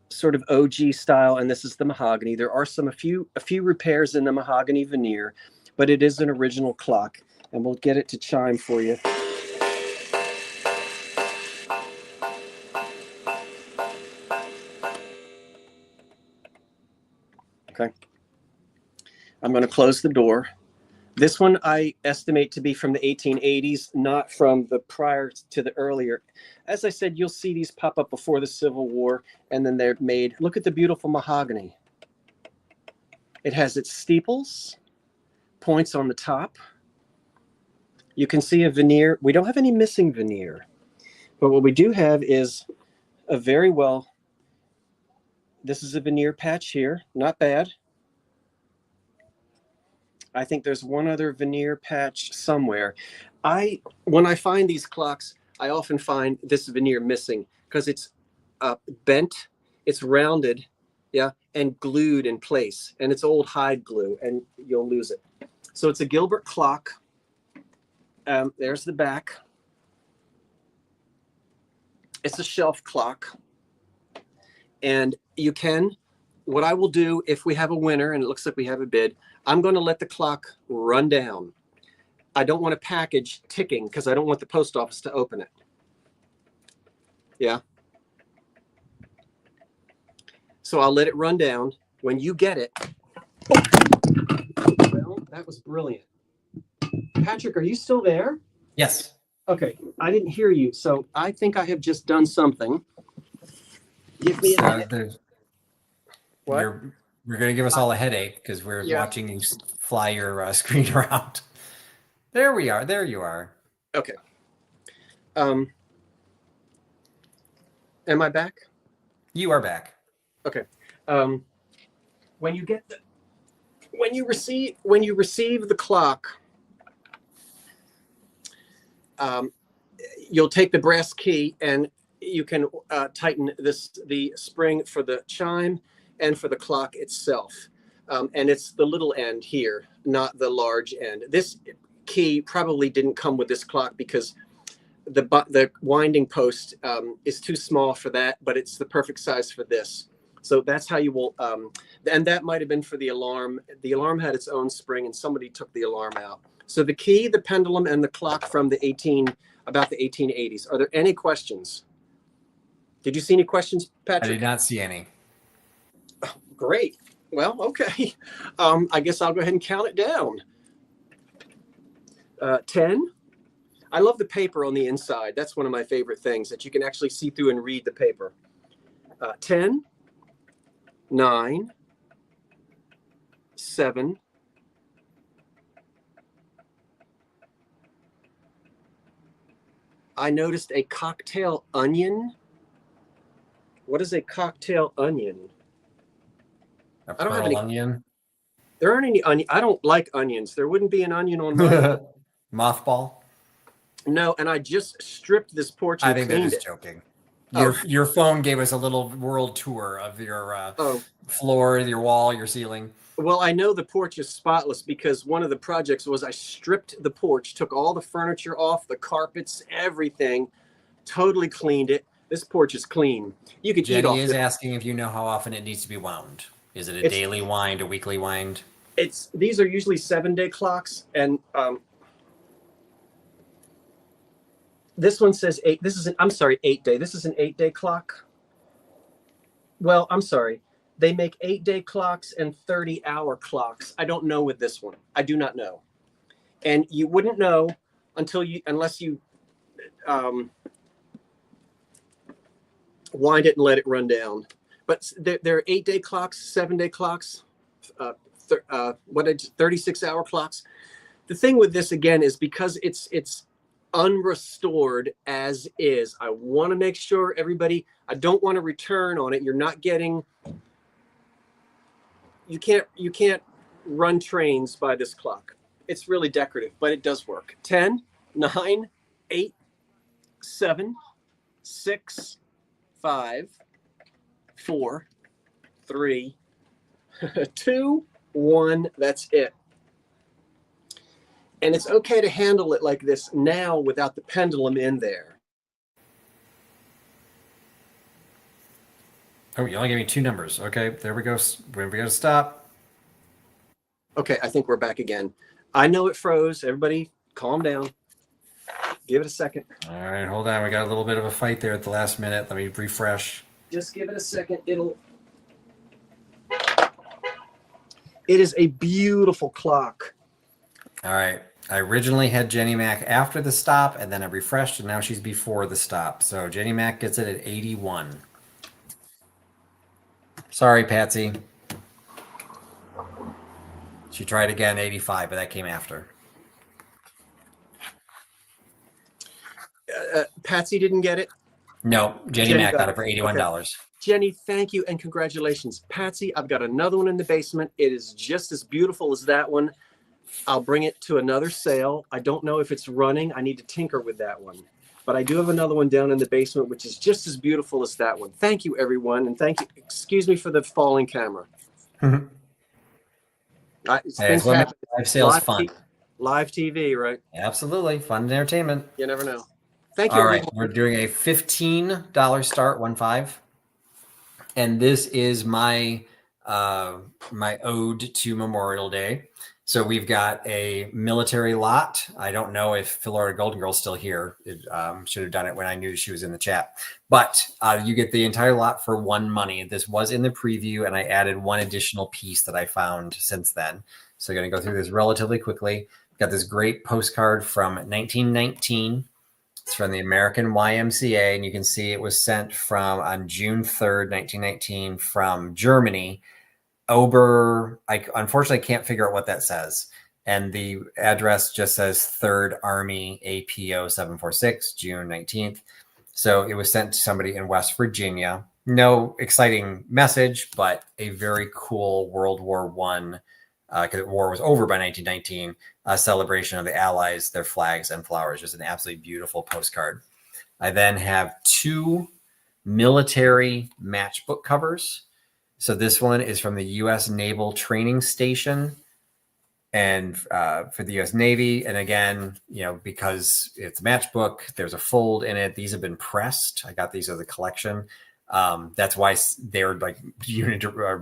sort of OG style, and this is the mahogany. There are a few repairs in the mahogany veneer, but it is an original clock, and we'll get it to chime for you. Okay. I'm going to close the door. This one I estimate to be from the 1880s, not from the prior to the earlier. As I said, you'll see these pop up before the Civil War, and then they're made. Look at the beautiful mahogany. It has its steeples, points on the top. You can see a veneer. We don't have any missing veneer, but what we do have is a this is a veneer patch here. Not bad. I think there's one other veneer patch somewhere. When I find these clocks, I often find this veneer missing because it's bent, it's rounded, yeah, and glued in place. And it's old hide glue, and you'll lose it. So it's a Gilbert clock. There's the back. It's a shelf clock. And what I will do if we have a winner, and it looks like we have a bid, I'm going to let the clock run down. I don't want a package ticking because I don't want the post office to open it. Yeah. So I'll let it run down. When you get it. Well, that was brilliant. Patrick, are you still there? Yes. Okay, I didn't hear you, so I think I have just done something. Give me a minute. What? You're going to give us all a headache because we're Yeah. watching you fly your screen around. There we are. There you are. Okay. Am I back? You are back. Okay. When you get when you receive the clock, you'll take the brass key and you can tighten the spring for the chime and for the clock itself. And it's the little end here, not the large end. This key probably didn't come with this clock because the winding post is too small for that, but it's the perfect size for this. So that's how you will, and that might have been for the alarm. The alarm had its own spring and somebody took the alarm out. So the key, the pendulum, and the clock from about the 1880s. Are there any questions? Did you see any questions, Patrick? I did not see any. Oh, great. Well, okay. I guess I'll go ahead and count it down. 10. I love the paper on the inside. That's one of my favorite things, that you can actually see through and read the paper. 10, 9, 7, I noticed a cocktail onion. What is a cocktail onion? A I don't have pearl any onion. There aren't any onion. I don't like onions. There wouldn't be an onion on mine. Mothball. No, and I just stripped this porch and I think they're cleaned just it. joking. Oh. Your phone gave us a little world tour of your floor, your wall, your ceiling. Well, I know the porch is spotless because one of the projects was I stripped the porch, took all the furniture off, the carpets, everything, totally cleaned it. This porch is clean. You could eat off Jenny is it. asking if you know how often it needs to be wound. Is it a daily wind, a weekly wind? These are usually 7-day clocks, and this one says 8. This is an 8-day. This is an 8-day clock. Well, I'm sorry. They make 8-day clocks and 30-hour clocks. I don't know with this one. I do not know. And you wouldn't know unless you wind it and let it run down. But there are 8-day clocks, 7-day clocks, 36-hour clocks. The thing with this, again, is because it's unrestored as is. I want to make sure everybody, I don't want to return on it. You're not getting, you can't run trains by this clock. It's really decorative, but it does work. 10, 9, 8, 7, 6, 5, 4, 3, 2, 1. That's it. And it's okay to handle it like this now without the pendulum in there. Oh, you only gave me 2 numbers. Okay, there we go. We got to stop. Okay, I think we're back again. I know it froze. Everybody calm down. Give it a second. All right, hold on. We got a little bit of a fight there at the last minute. Let me refresh. Just give it a second. It is a beautiful clock. All right. I originally had Jenny Mac after the stop, and then I refreshed, and now she's before the stop. So Jenny Mac gets it at 81. Sorry, Patsy. She tried again, 85, but that came after. Patsy didn't get it? No, Jenny Mac got it for $81. Okay. Jenny, thank you and congratulations. Patsy, I've got another one in the basement. It is just as beautiful as that one. I'll bring it to another sale. I don't know if it's running. I need to tinker with that one. But I do have another one down in the basement, which is just as beautiful as that one. Thank you, everyone. And thank you. Excuse me for the falling camera. Hey, Things happen. Live sales fun. Live TV, right? Absolutely. Fun and entertainment. You never know. Thank you. All right. We're doing a $15 start, 15. And this is my my ode to Memorial Day. So we've got a military lot. I don't know if Florida Golden Girl's still here. It, should have done it when I knew she was in the chat. But you get the entire lot for $1. This was in the preview, and I added one additional piece that I found since then. So I'm going to go through this relatively quickly. Got this great postcard from 1919. It's from the American YMCA, and you can see it was sent on June 3rd, 1919 from Germany. I unfortunately can't figure out what that says. And the address just says 3rd Army APO 746, June 19th. So it was sent to somebody in West Virginia. No exciting message, but a very cool World War One, because the war was over by 1919, a celebration of the Allies, their flags and flowers. Just an absolutely beautiful postcard. I then have 2 military matchbook covers. So this one is from the U.S. Naval Training Station, and for the U.S. Navy. And again, because it's a matchbook, there's a fold in it. These have been pressed. I got these as a collection. That's why they're like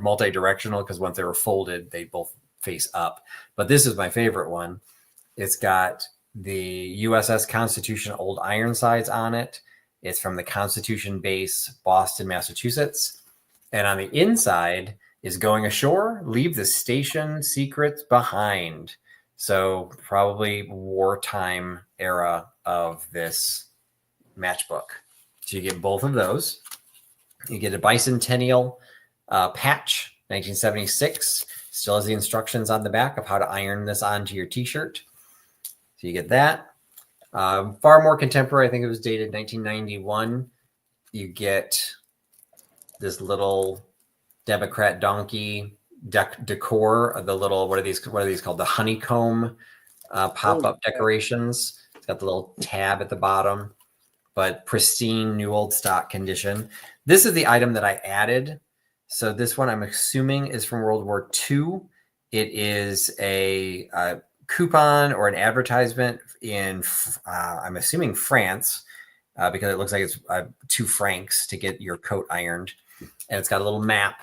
multi-directional, because once they were folded, they both face up. But this is my favorite one. It's got the USS Constitution Old Ironsides on it. It's from the Constitution Base, Boston, Massachusetts. And on the inside is going ashore, leave the station secrets behind. So probably wartime era of this matchbook. So you get both of those. You get a bicentennial patch, 1976. Still has the instructions on the back of how to iron this onto your t-shirt. So you get that. Far more contemporary. I think it was dated 1991. You get this little Democrat donkey decor, the little, what are these called? The honeycomb pop-up decorations. It's got the little tab at the bottom, but pristine new old stock condition. This is the item that I added. So this one I'm assuming is from World War II. It is a coupon or an advertisement in, I'm assuming France, because it looks like it's 2 francs to get your coat ironed. And it's got a little map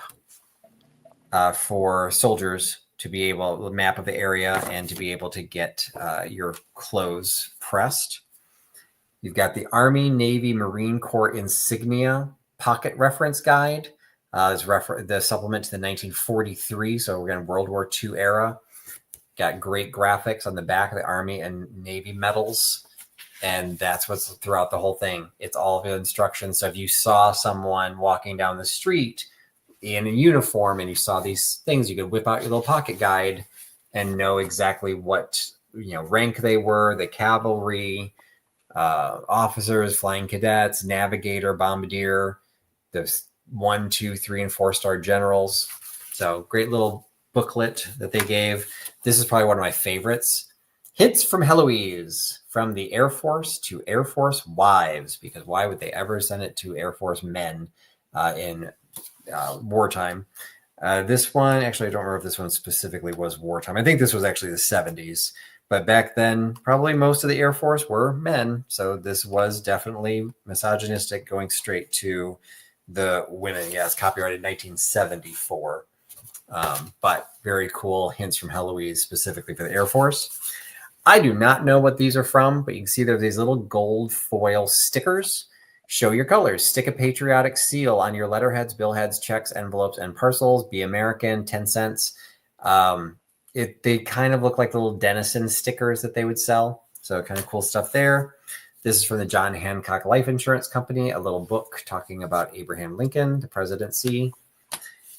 for soldiers to be able, a map of the area, and to be able to get your clothes pressed. You've got the Army, Navy, Marine Corps insignia pocket reference guide. The supplement to the 1943, so we're in World War II era. Got great graphics on the back of the Army and Navy medals. And that's what's throughout the whole thing. It's all of the instructions. So if you saw someone walking down the street in a uniform and you saw these things, you could whip out your little pocket guide and know exactly what rank they were, the cavalry, officers, flying cadets, navigator, bombardier, the 1, 2, 3, and 4-star generals. So great little booklet that they gave. This is probably one of my favorites. Hints from Heloise, from the Air Force to Air Force wives, because why would they ever send it to Air Force men in wartime? This one, actually, I don't remember if this one specifically was wartime. I think this was actually the 70s. But back then, probably most of the Air Force were men. So this was definitely misogynistic, going straight to the women. Yeah, it's copyrighted 1974. But very cool hints from Heloise specifically for the Air Force. I do not know what these are from, but you can see there's these little gold foil stickers. Show your colors. Stick a patriotic seal on your letterheads, billheads, checks, envelopes, and parcels. Be American, 10 cents. They kind of look like little Denison stickers that they would sell. So kind of cool stuff there. This is from the John Hancock Life Insurance Company, a little book talking about Abraham Lincoln, the presidency.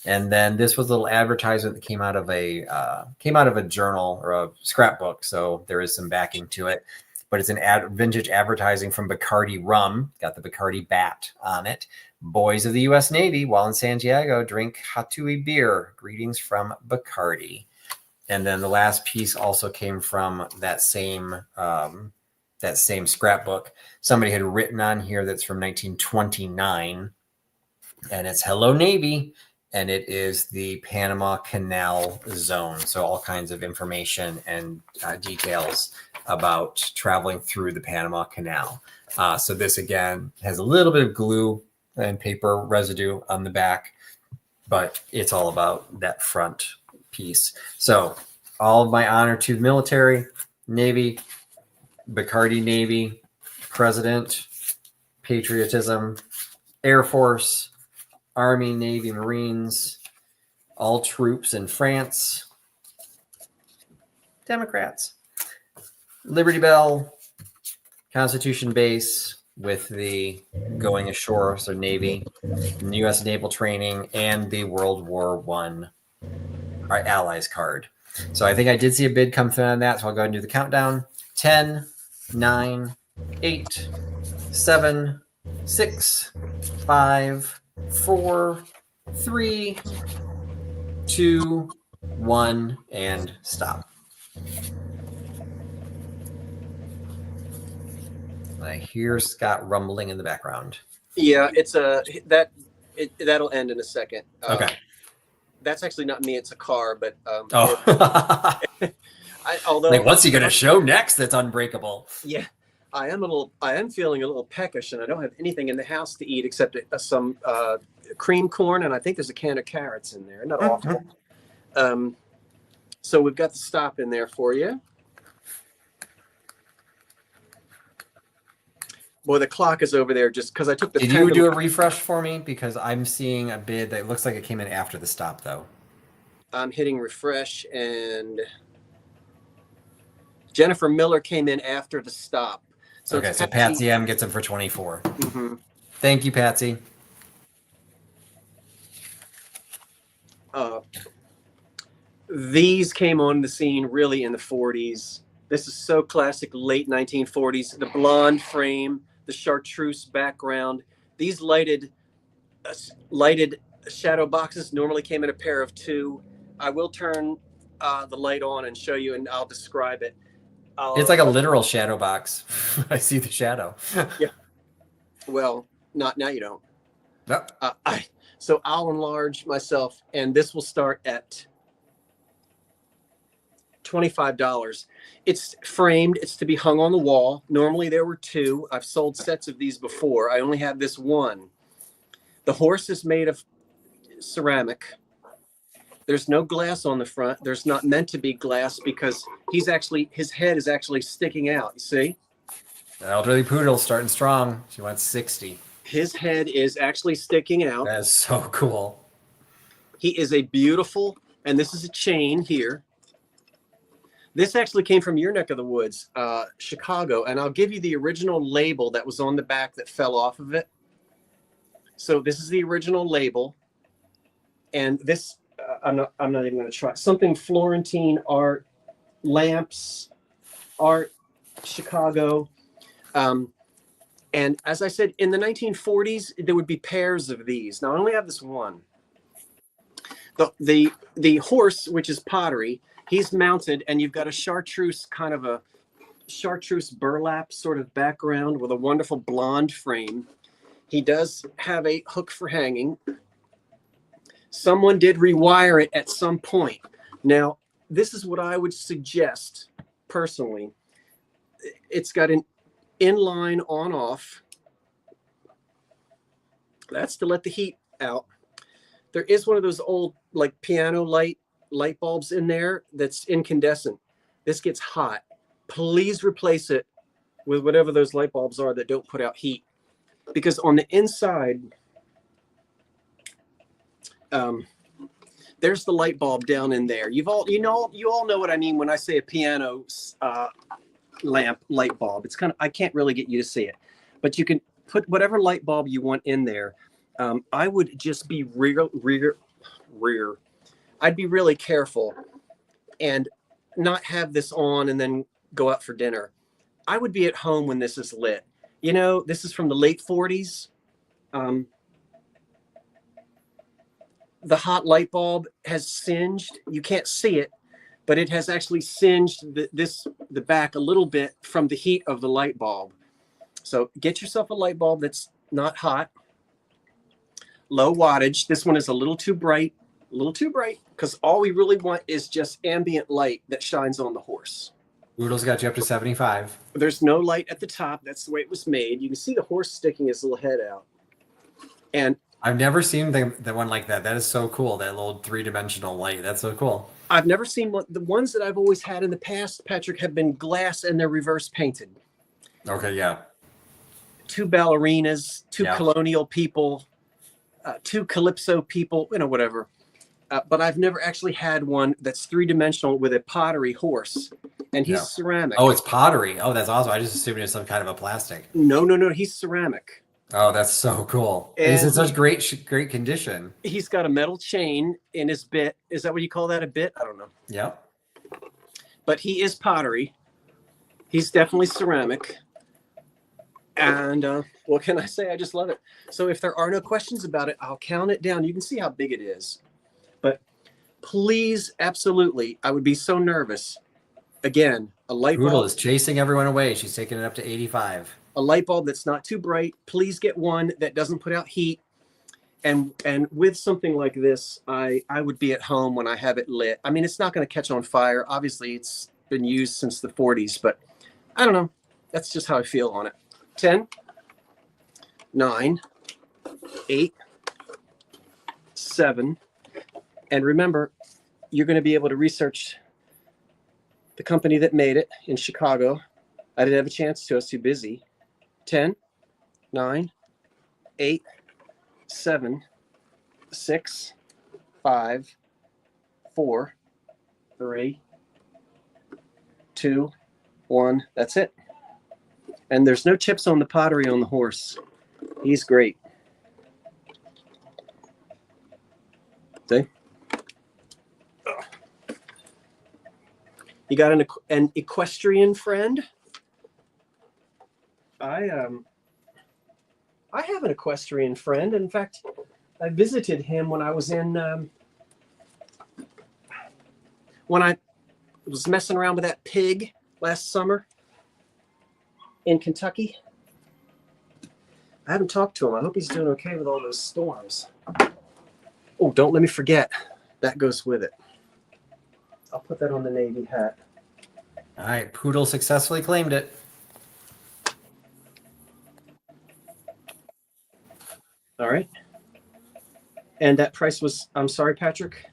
And then this was a little advertisement that came out of a journal or a scrapbook. So there is some backing to it, but it's an vintage advertising from Bacardi rum. Got the Bacardi bat on it. Boys of the U.S. Navy, while in Santiago, drink Hatui beer. Greetings from Bacardi. And then the last piece also came from that same scrapbook. Somebody had written on here that's from 1929, and it's Hello Navy. And it is the Panama Canal zone. So all kinds of information and details about traveling through the Panama Canal. So this, again, has a little bit of glue and paper residue on the back, but it's all about that front piece. So all of my honor to the military, Navy, Bacardi Navy, President, patriotism, Air Force, Army, Navy, Marines, all troops in France, Democrats, Liberty Bell, Constitution base with the going ashore, so Navy, and the U.S. naval training, and the World War I, our Allies card. So I think I did see a bid come through on that. So I'll go ahead and do the countdown. 10, 9, 8, 7, 6, 5, 4, 3, 2, 1, and stop. I hear Scott rumbling in the background. Yeah, that'll end in a second. Okay. That's actually not me; it's a car. But Oh, although like what's he gonna show next? That's unbreakable. Yeah, I am feeling a little peckish, and I don't have anything in the house to eat except some cream corn, and I think there's a can of carrots in there. Not awful. So we've got the stop in there for you. Boy, the clock is over there just because I took the. Did you do a refresh for me? Because I'm seeing a bid that looks like it came in after the stop, though. I'm hitting refresh, and Jennifer Miller came in after the stop. So okay, so Patsy M gets him for 24. Mm-hmm. Thank you, Patsy. These came on the scene really in the 40s. This is so classic, late 1940s. The blonde frame, the chartreuse background. These lighted shadow boxes normally came in a pair of 2. I will turn the light on and show you, and I'll describe it. It's like a literal shadow box. I see the shadow. Yeah. Well, not now. You don't. No. So I'll enlarge myself, and this will start at $25. It's framed. It's to be hung on the wall. Normally there were 2. I've sold sets of these before. I only have this one. The horse is made of ceramic. There's no glass on the front. There's not meant to be glass because his head is actually sticking out. You see? The elderly poodle starting strong. She wants 60. His head is actually sticking out. That's so cool. He is a beautiful, and this is a chain here. This actually came from your neck of the woods, Chicago, and I'll give you the original label that was on the back that fell off of it. So this is the original label, and this I'm not even going to try something Florentine art, lamps, art, Chicago, and as I said, in the 1940s there would be pairs of these. Now I only have this one. The horse, which is pottery. He's mounted, and you've got a chartreuse, kind of a chartreuse burlap sort of background with a wonderful blonde frame. He does have a hook for hanging. Someone did rewire it at some point. Now, this is what I would suggest personally. It's got an inline on-off. That's to let the heat out. There is one of those old, like, piano light bulbs in there that's incandescent. This gets hot. Please replace it with whatever those light bulbs are that don't put out heat, because on the inside there's the light bulb down in there. You all know what I mean when I say a piano lamp light bulb. It's kind of, I can't really get you to see it, but you can put whatever light bulb you want in there. I would just be I'd be really careful and not have this on and then go out for dinner. I would be at home when this is lit. You know, this is from the late 40s. The hot light bulb has singed. You can't see it, but it has actually singed the back a little bit from the heat of the light bulb. So get yourself a light bulb that's not hot. Low wattage. This one is a little too bright, because all we really want is just ambient light that shines on the horse. Oodle's got you up to 75. There's no light at the top. That's the way it was made. You can see the horse sticking his little head out. And I've never seen the one like that. That is so cool. That little 3-dimensional light. That's so cool. I've never seen one. The ones that I've always had in the past, Patrick, have been glass and they're reverse painted. Okay, yeah. 2 ballerinas, 2 colonial people, 2 calypso people, whatever. But I've never actually had one that's 3-dimensional with a pottery horse. and he's Yeah. ceramic. Oh, it's pottery. Oh, that's awesome. I just assumed it was some kind of a plastic. No, he's ceramic. Oh, that's so cool. And he's And in such great condition. he's got a metal chain in his bit. Is that what you call that, a bit? I don't know. Yep. But he is pottery. He's definitely ceramic. And what can I say? I just love it. So if there are no questions about it, I'll count it down. You can see how big it is. But please, absolutely, I would be so nervous. Again, a light Poodle bulb is chasing everyone away. She's taking it up to 85. A light bulb that's not too bright. Please get one that doesn't put out heat. And with something like this, I would be at home when I have it lit. I mean, it's not going to catch on fire. Obviously, it's been used since the 40s, but I don't know. That's just how I feel on it. 10, 9, 8, 7. And remember, you're going to be able to research the company that made it in Chicago. I didn't have a chance to. I was too busy. 10, 9, 8, 7, 6, 5, 4, 3, 2, 1. That's it. And there's no chips on the pottery on the horse. He's great. See? You got an equestrian friend? I have an equestrian friend. In fact, I visited him when I was in when I was messing around with that pig last summer in Kentucky. I haven't talked to him. I hope he's doing okay with all those storms. Oh, don't let me forget. That goes with it. I'll put that on the Navy hat. All right, Poodle successfully claimed it. All right. And that price was, I'm sorry, Patrick.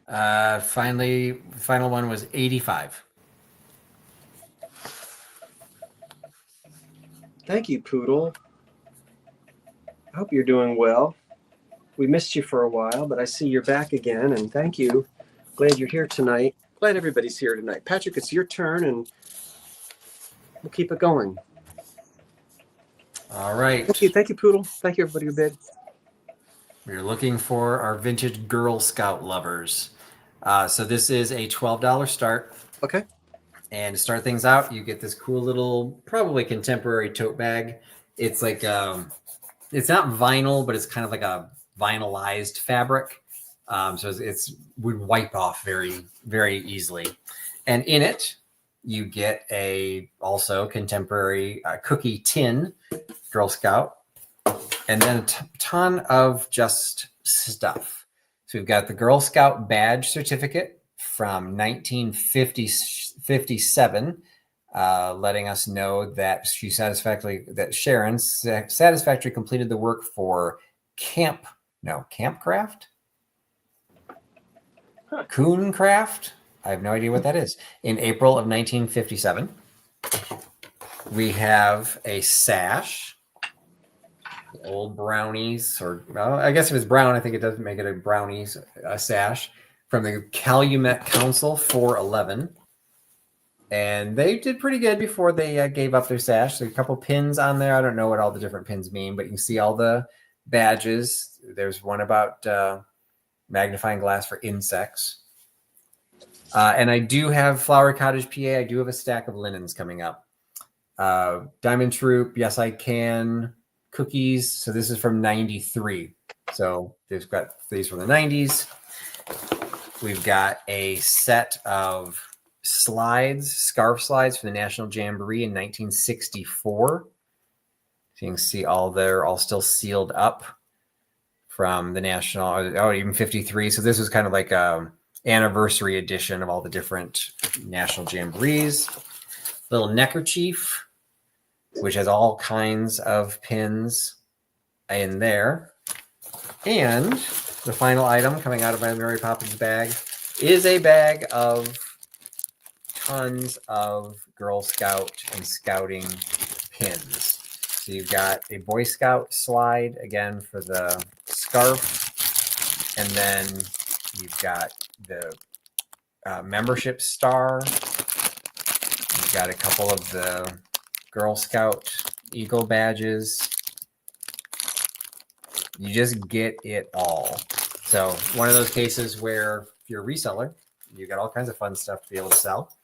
Final one was 85. Thank you, Poodle. I hope you're doing well. We missed you for a while, but I see you're back again, and thank you. Glad you're here tonight. Glad everybody's here tonight. Patrick, it's your turn, and we'll keep it going. All right. Thank you, Poodle. Thank you, everybody who bid. We're looking for our vintage Girl Scout lovers. So this is a $12 start. Okay. And to start things out, you get this cool little, probably contemporary tote bag. It's like, it's not vinyl, but it's kind of like a vinylized fabric. So it's would wipe off very, very easily. And in it, you get a also contemporary cookie tin Girl Scout, and then a ton of just stuff. So we've got the Girl Scout badge certificate from 1957, letting us know that Sharon satisfactorily completed the work for Campcraft? Cooncraft? I have no idea what that is. In April of 1957. We have a sash. Old brownies, or well, I guess if it's brown, I think it doesn't make it a sash from the Calumet Council 411. And they did pretty good before they gave up their sash. There's a couple pins on there. I don't know what all the different pins mean, but you can see all the badges. There's one about magnifying glass for insects. And I do have Flower Cottage, PA. I do have a stack of linens coming up. Diamond Troop, Yes I Can, cookies. So this is from 93. So they've got these from the 90s. We've got a set of scarf slides for the National Jamboree in 1964. So you can see they're all still sealed up from the National, even 53. So this was kind of like a anniversary edition of all the different National Jamborees. Little neckerchief, which has all kinds of pins in there. And the final item coming out of my Mary Poppins bag is a bag of tons of Girl Scout and Scouting pins. So you've got a Boy Scout slide, again, for the scarf. And then you've got the membership star. got a couple of the Girl Scout Eagle badges. You just get it all. So one of those cases where if you're a reseller, you got all kinds of fun stuff to be able to sell.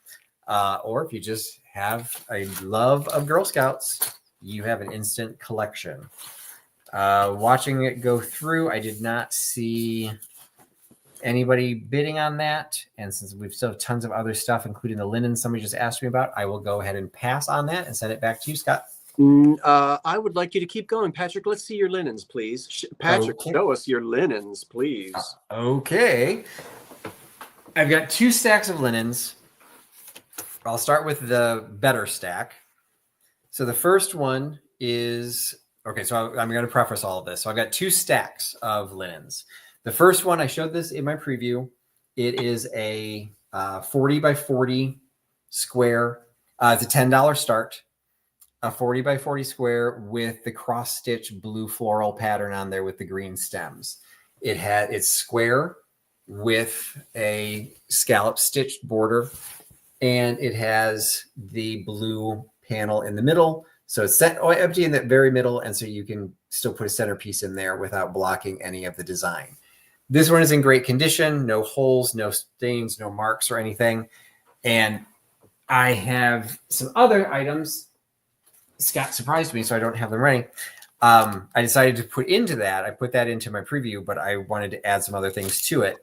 Or if you just have a love of Girl Scouts, you have an instant collection. Watching it go through, I did not see anybody bidding on that. And since we've still have tons of other stuff, including the linen somebody just asked me about, I will go ahead and pass on that and send it back to you, Scott. I would like you to keep going, Patrick. Let's see your linens, please. Patrick, Okay. show us your linens, please. Okay. I've got 2 stacks of linens. I'll start with the better stack. So the first one is, okay, so I'm going to preface all of this. So I've got 2 stacks of linens. The first one, I showed this in my preview. It is a 40 by 40 square. It's a $10 start. A 40 by 40 square with the cross stitch blue floral pattern on there with the green stems. It's square with a scallop stitched border, and it has the blue panel in the middle. So it's empty in that very middle. And so you can still put a centerpiece in there without blocking any of the design. This one is in great condition, no holes, no stains, no marks or anything. And I have some other items. Scott surprised me, so I don't have them ready. I decided to put into that. I put that into my preview, but I wanted to add some other things to it.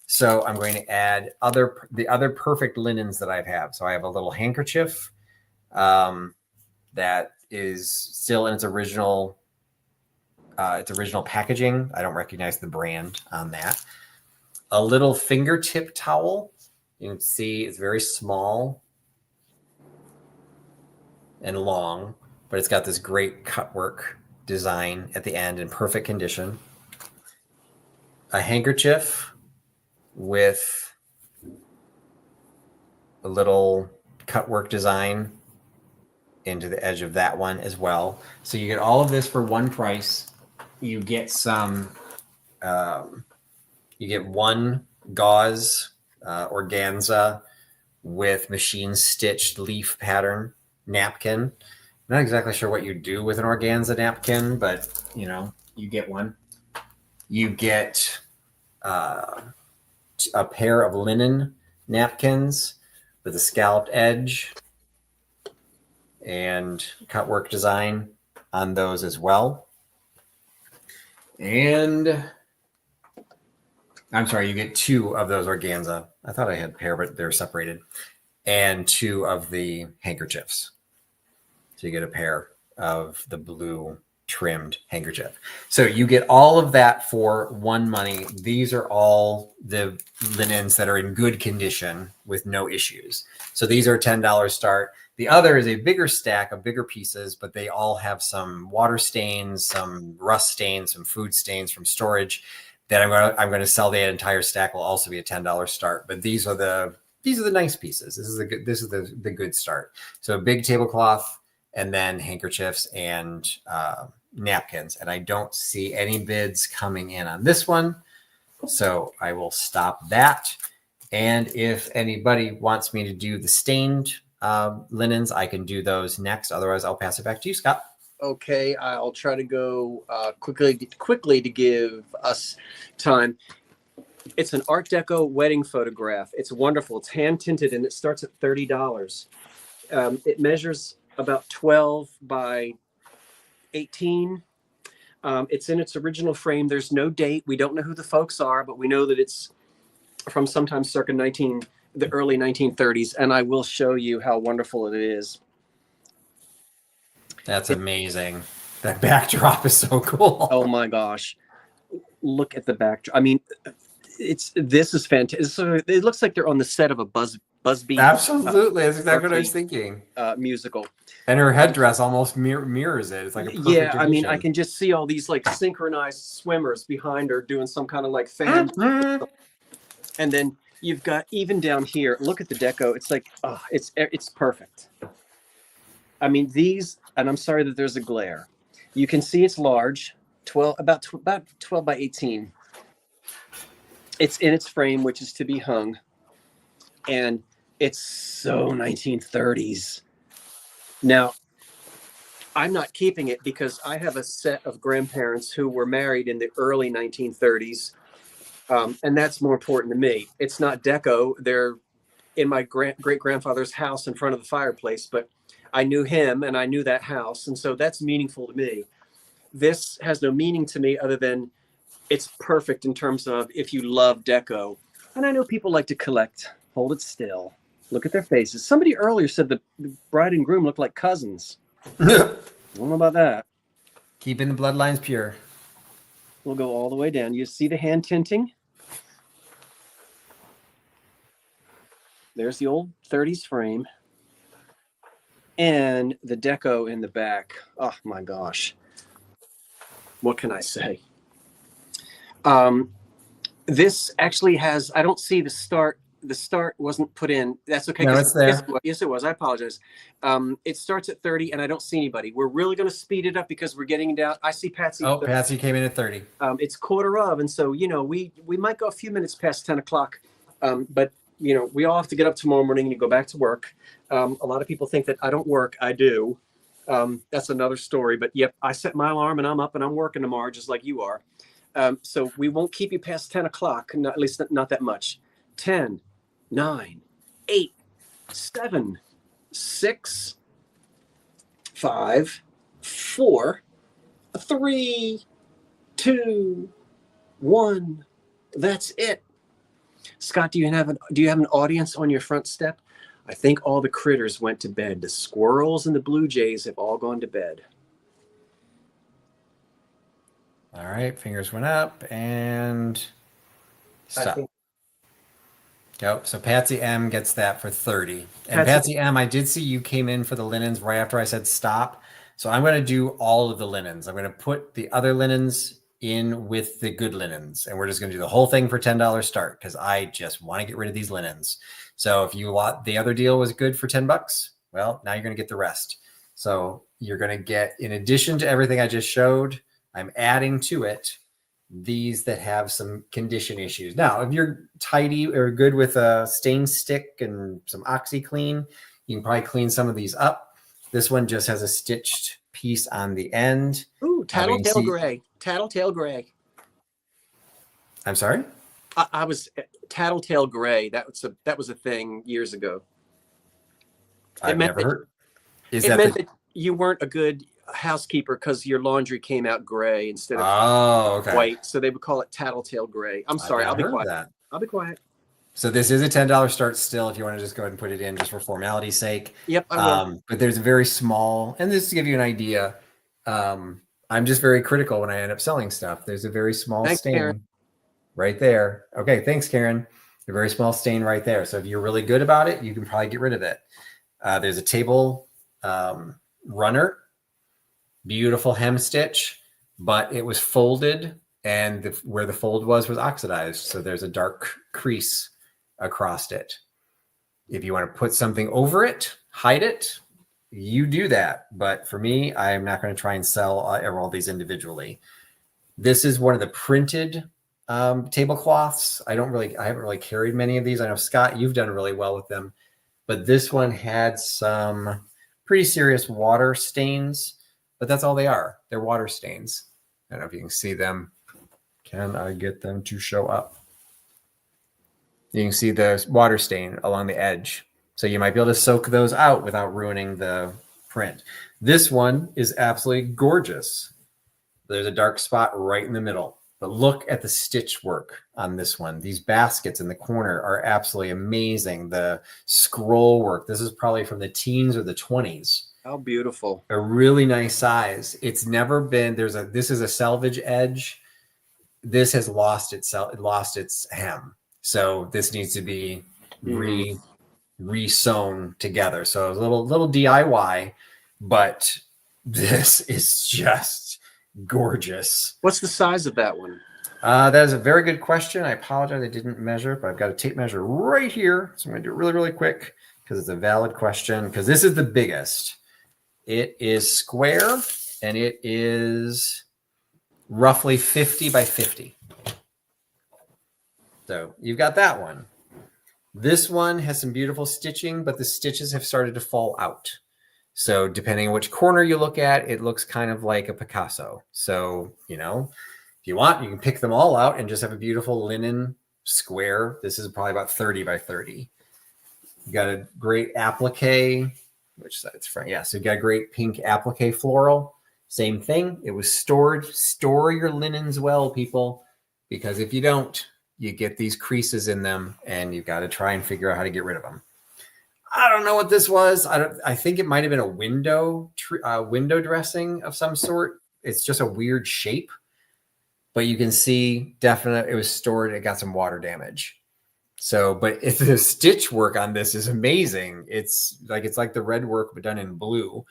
So I'm going to add the other perfect linens that I have. So I have a little handkerchief that is still in its original packaging. I don't recognize the brand on that. A little fingertip towel. You can see it's very small and long, but it's got this great cut work design at the end in perfect condition. A handkerchief with a little cut work design into the edge of that one as well. So you get all of this for one price. You get you get one gauze organza with machine stitched leaf pattern napkin. Not exactly sure what you do with an organza napkin, but you get one. You get a pair of linen napkins with a scalloped edge and cut work design on those as well. And I'm sorry, you get 2 of those organza. I thought I had a pair, but they're separated. And 2 of the handkerchiefs. So you get a pair of the blue trimmed handkerchief. So you get all of that for one money. These are all the linens that are in good condition with no issues. So these are $10 start. The other is a bigger stack of bigger pieces, but they all have some water stains, some rust stains, some food stains from storage that I'm going to sell. The entire stack will also be a $10 start. But these are the nice pieces. This is the good start. So a big tablecloth, and then handkerchiefs and napkins. And I don't see any bids coming in on this one. So I will stop that. And if anybody wants me to do the stained linens, I can do those next. Otherwise, I'll pass it back to you, Scott. Okay, I'll try to go quickly to give us time. It's an Art Deco wedding photograph. It's wonderful. It's hand tinted, and it starts at $30. It measures about 12 by 18. It's in its original frame. There's no date. We don't know who the folks are, but we know that it's from sometime circa the early 1930s. And I will show you how wonderful it is. That's amazing. That backdrop is so cool. Oh my gosh. Look at the backdrop. I mean, this is fantastic. So it looks like they're on the set of a Busby. Absolutely. That's exactly what I was thinking. Musical. And her headdress almost mirrors it. It's like a perfect edition. I mean, edition. I can just see all these like synchronized swimmers behind her doing some kind of like fan. And then you've got even down here, look at the deco. It's like, it's perfect. I mean, these, and I'm sorry that there's a glare. You can see it's large, about 12 by 18. It's in its frame, which is to be hung. And It's so 1930s. Now, I'm not keeping it because I have a set of grandparents who were married in the early 1930s. And that's more important to me. It's not deco. They're in my great grandfather's house in front of the fireplace, but I knew him and I knew that house. And so that's meaningful to me. This has no meaning to me other than it's perfect in terms of if you love deco. And I know people like to collect. Hold it still. Look at their faces. Somebody earlier said the bride and groom look like cousins. I don't know about that. Keeping the bloodlines pure. We'll go all the way down. You see the hand tinting? There's the old 30s frame. And the deco in the back. Oh my gosh. What can I say? This actually has, I don't see the start. The start wasn't put in. That's okay. No, it's there. Yes, it was. I apologize. It starts at 30 and I don't see anybody. We're really going to speed it up because we're getting down. I see Patsy. Oh, Patsy came in at 30. It's quarter of. And so, you know, we might go a few minutes past 10 o'clock. But, you know, we all have to get up tomorrow morning and go back to work. A lot of people think that I don't work. I do. That's another story. But yep, I set my alarm and I'm up and I'm working tomorrow just like you are. So we won't keep you past 10 o'clock, at least not that much. 10, 9, 8, 7, 6, 5, 4, 3, 2, 1. That's it. Scott, do you have an audience on your front step? I think all the critters went to bed. The squirrels and the blue jays have all gone to bed. All right, fingers went up and stop. Yep. So Patsy M gets that for 30. And Patsy M, I did see you came in for the linens right after I said stop. So I'm going to do all of the linens. I'm going to put the other linens in with the good linens. And we're just going to do the whole thing for $10 start because I just want to get rid of these linens. So if you want, the other deal was good for $10, well, now you're going to get the rest. So you're going to get, in addition to everything I just showed, I'm adding to it these that have some condition issues. Now, if you're tidy or good with a stain stick and some OxyClean, you can probably clean some of these up. This one just has a stitched piece on the end. Ooh, tattletale gray. Tattletale gray. I'm sorry? I was tattletale gray. That was a thing years ago. I've never heard. It meant that you weren't a good housekeeper because your laundry came out gray instead of white. So they would call it tattletale gray. I'm sorry. I'll be quiet. I'll be quiet. So this is a $10 start still if you want to just go ahead and put it in just for formality's sake. Yep, I will. But there's a very small, and this to give you an idea, I'm just very critical when I end up selling stuff. There's a very small stain Karen. Right there. Okay, thanks, Karen. A very small stain right there. So if you're really good about it, you can probably get rid of it. There's a table runner. Beautiful hem stitch, but it was folded and where the fold was oxidized. So there's a dark crease across it. If you want to put something over it, hide it, you do that. But for me, I'm not going to try and sell all these individually. This is one of the printed tablecloths. I haven't really carried many of these. I know, Scott, you've done really well with them, but this one had some pretty serious water stains. But that's all they are. They're water stains. I don't know if you can see them. Can I get them to show up? You can see the water stain along the edge. So you might be able to soak those out without ruining the print. This one is absolutely gorgeous. There's a dark spot right in the middle. But look at the stitch work on this one. These baskets in the corner are absolutely amazing. The scroll work. This is probably from the teens or the 20s. How beautiful. A really nice size. It's never been, this is a selvage edge. This has lost its hem. So this needs to be re-sewn together. So it was a little DIY, but this is just gorgeous. What's the size of that one? That is a very good question. I apologize. I didn't measure, but I've got a tape measure right here. So I'm going to do it really, really quick because it's a valid question because this is the biggest. It is square and it is roughly 50 by 50. So you've got that one. This one has some beautiful stitching, but the stitches have started to fall out. So depending on which corner you look at, it looks kind of like a Picasso. So, you know, if you want, you can pick them all out and just have a beautiful linen square. This is probably about 30 by 30. You got a great applique, which side's front? Yeah, so you got a great pink applique floral. Same thing. It was stored. Store your linens well, people, because if you don't, you get these creases in them and you've got to try and figure out how to get rid of them. I don't know what this was. I think it might have been a window dressing of some sort. It's just a weird shape, but you can see definitely it was stored. It got some water damage. So, but if the stitch work on this is amazing. It's like the red work but done in blue,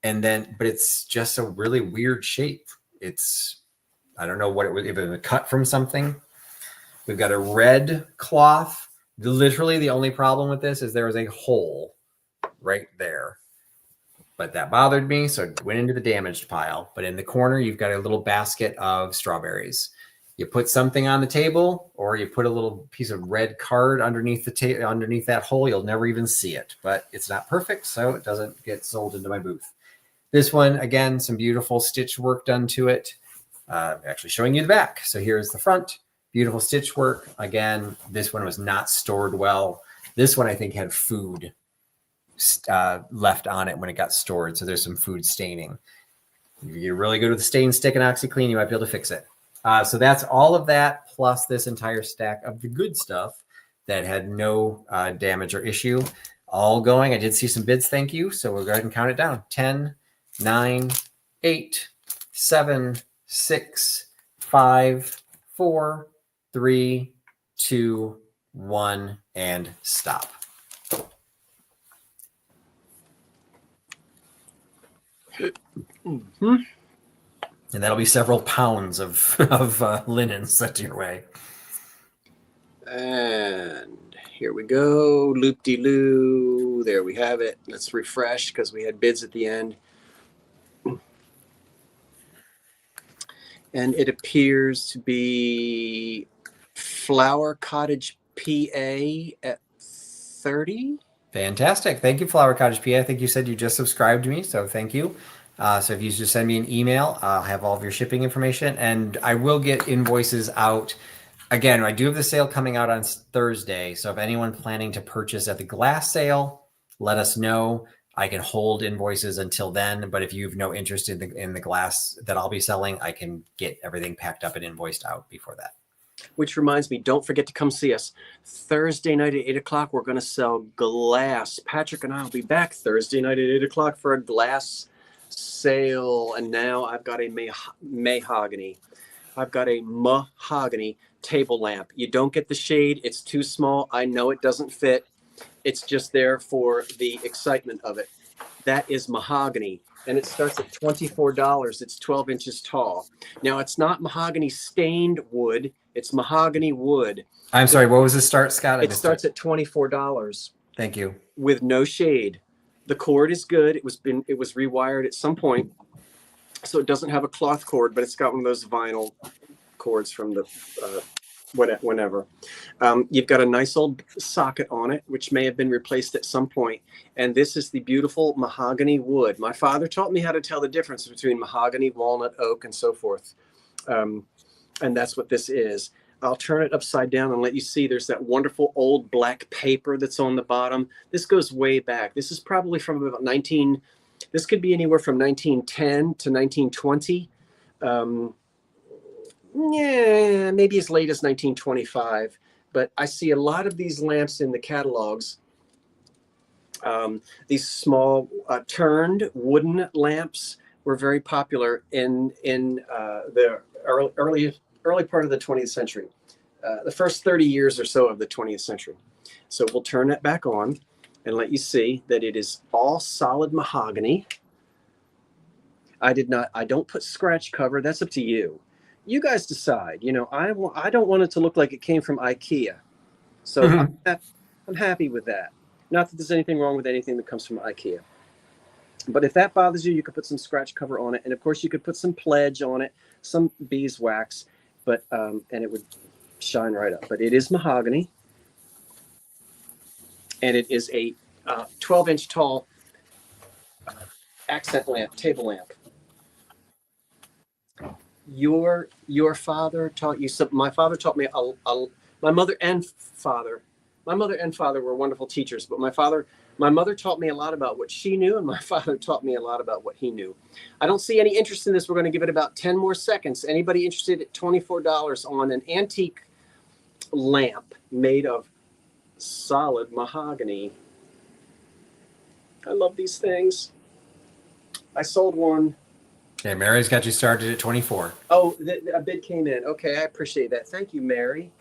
and then but it's just a really weird shape. I don't know what it was. If it was cut from something. We've got a red cloth. Literally, the only problem with this is there was a hole right there. But that bothered me, so it went into the damaged pile. But in the corner, you've got a little basket of strawberries. You put something on the table, or you put a little piece of red card underneath underneath that hole. You'll never even see it. But it's not perfect, so it doesn't get sold into my booth. This one, again, some beautiful stitch work done to it. Actually showing you the back. So here's the front. Beautiful stitch work. Again, this one was not stored well. This one, I think, had food left on it when it got stored. So there's some food staining. If you're really good with the stain stick and OxyClean, you might be able to fix it. So that's all of that, plus this entire stack of the good stuff that had no damage or issue. All going. I did see some bids. Thank you. So we'll go ahead and count it down. 10, 9, 8, 7, 6, 5, 4, 3, 2, 1, and stop. Mm-hmm. And that'll be several pounds of linen sent your way. And here we go. Loop-de-loo. There we have it. Let's refresh because we had bids at the end. And it appears to be Flower Cottage, PA at 30. Fantastic. Thank you, Flower Cottage PA. I think you said you just subscribed to me, so thank you. So if you just send me an email, I'll have all of your shipping information, and I will get invoices out. Again, I do have the sale coming out on Thursday, so if anyone planning to purchase at the glass sale, let us know. I can hold invoices until then, but if you have no interest in the glass that I'll be selling, I can get everything packed up and invoiced out before that. Which reminds me, don't forget to come see us. Thursday night at 8 o'clock, we're going to sell glass. Patrick and I will be back Thursday night at 8 o'clock for a glass sale. And now I've got a mahogany. I've got a mahogany table lamp. You don't get the shade. It's too small. I know it doesn't fit. It's just there for the excitement of it. That is mahogany. And it starts at $24. It's 12 inches tall. Now, it's not mahogany stained wood. It's mahogany wood. I'm sorry, what was the start, Scott? It starts at $24. Thank you. With no shade. The cord is good. It was rewired at some point. So it doesn't have a cloth cord, but it's got one of those vinyl cords from the whenever. You've got a nice old socket on it, which may have been replaced at some point. And this is the beautiful mahogany wood. My father taught me how to tell the difference between mahogany, walnut, oak, and so forth. And that's what this is. I'll turn it upside down and let you see there's that wonderful old black paper that's on the bottom. This goes way back. This is probably from about this could be anywhere from 1910 to 1920. Yeah, maybe as late as 1925. But I see a lot of these lamps in the catalogs. These small turned wooden lamps were very popular in the early part of the 20th century, the first 30 years or so of the 20th century. So we'll turn that back on and let you see that it is all solid mahogany. I don't put scratch cover. That's up to you. You guys decide. You know, I don't want it to look like it came from IKEA. So I'm happy with that. Not that there's anything wrong with anything that comes from IKEA. But if that bothers you, you could put some scratch cover on it. And of course you could put some pledge on it, some beeswax, but and it would shine right up. But it is mahogany. and it is a 12-inch tall accent lamp, table lamp. Your father taught you something. My father taught me my mother and father were wonderful teachers, but my mother taught me a lot about what she knew, and my father taught me a lot about what he knew. I don't see any interest in this. We're going to give it about 10 more seconds. Anybody interested at $24 on an antique lamp made of solid mahogany? I love these things. I sold one. Okay, Mary's got you started at 24. Oh, a bid came in. Okay, I appreciate that. Thank you, Mary.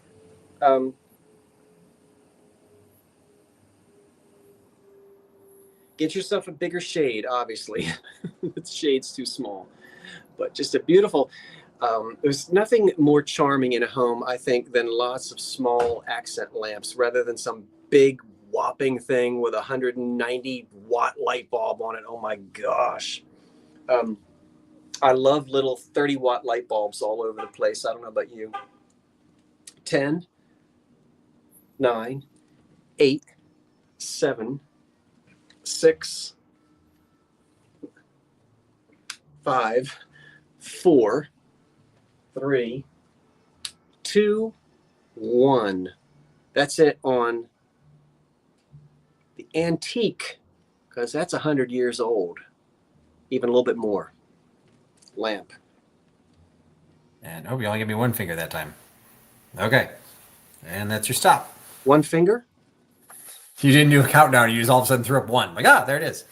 Get yourself a bigger shade, obviously. The shade's too small. But just a beautiful, there's nothing more charming in a home, I think, than lots of small accent lamps rather than some big whopping thing with a 190-watt light bulb on it. Oh my gosh. I love little 30-watt light bulbs all over the place. I don't know about you. 10, 9, 8, 7, 6, 5, 4, 3, 2, 1. That's it on the antique, because that's 100 years old, even a little bit more. Lamp. And oh, you only gave me one finger that time. Okay. And that's your stop. One finger? You didn't do a countdown. You just all of a sudden threw up one. Like, there it is.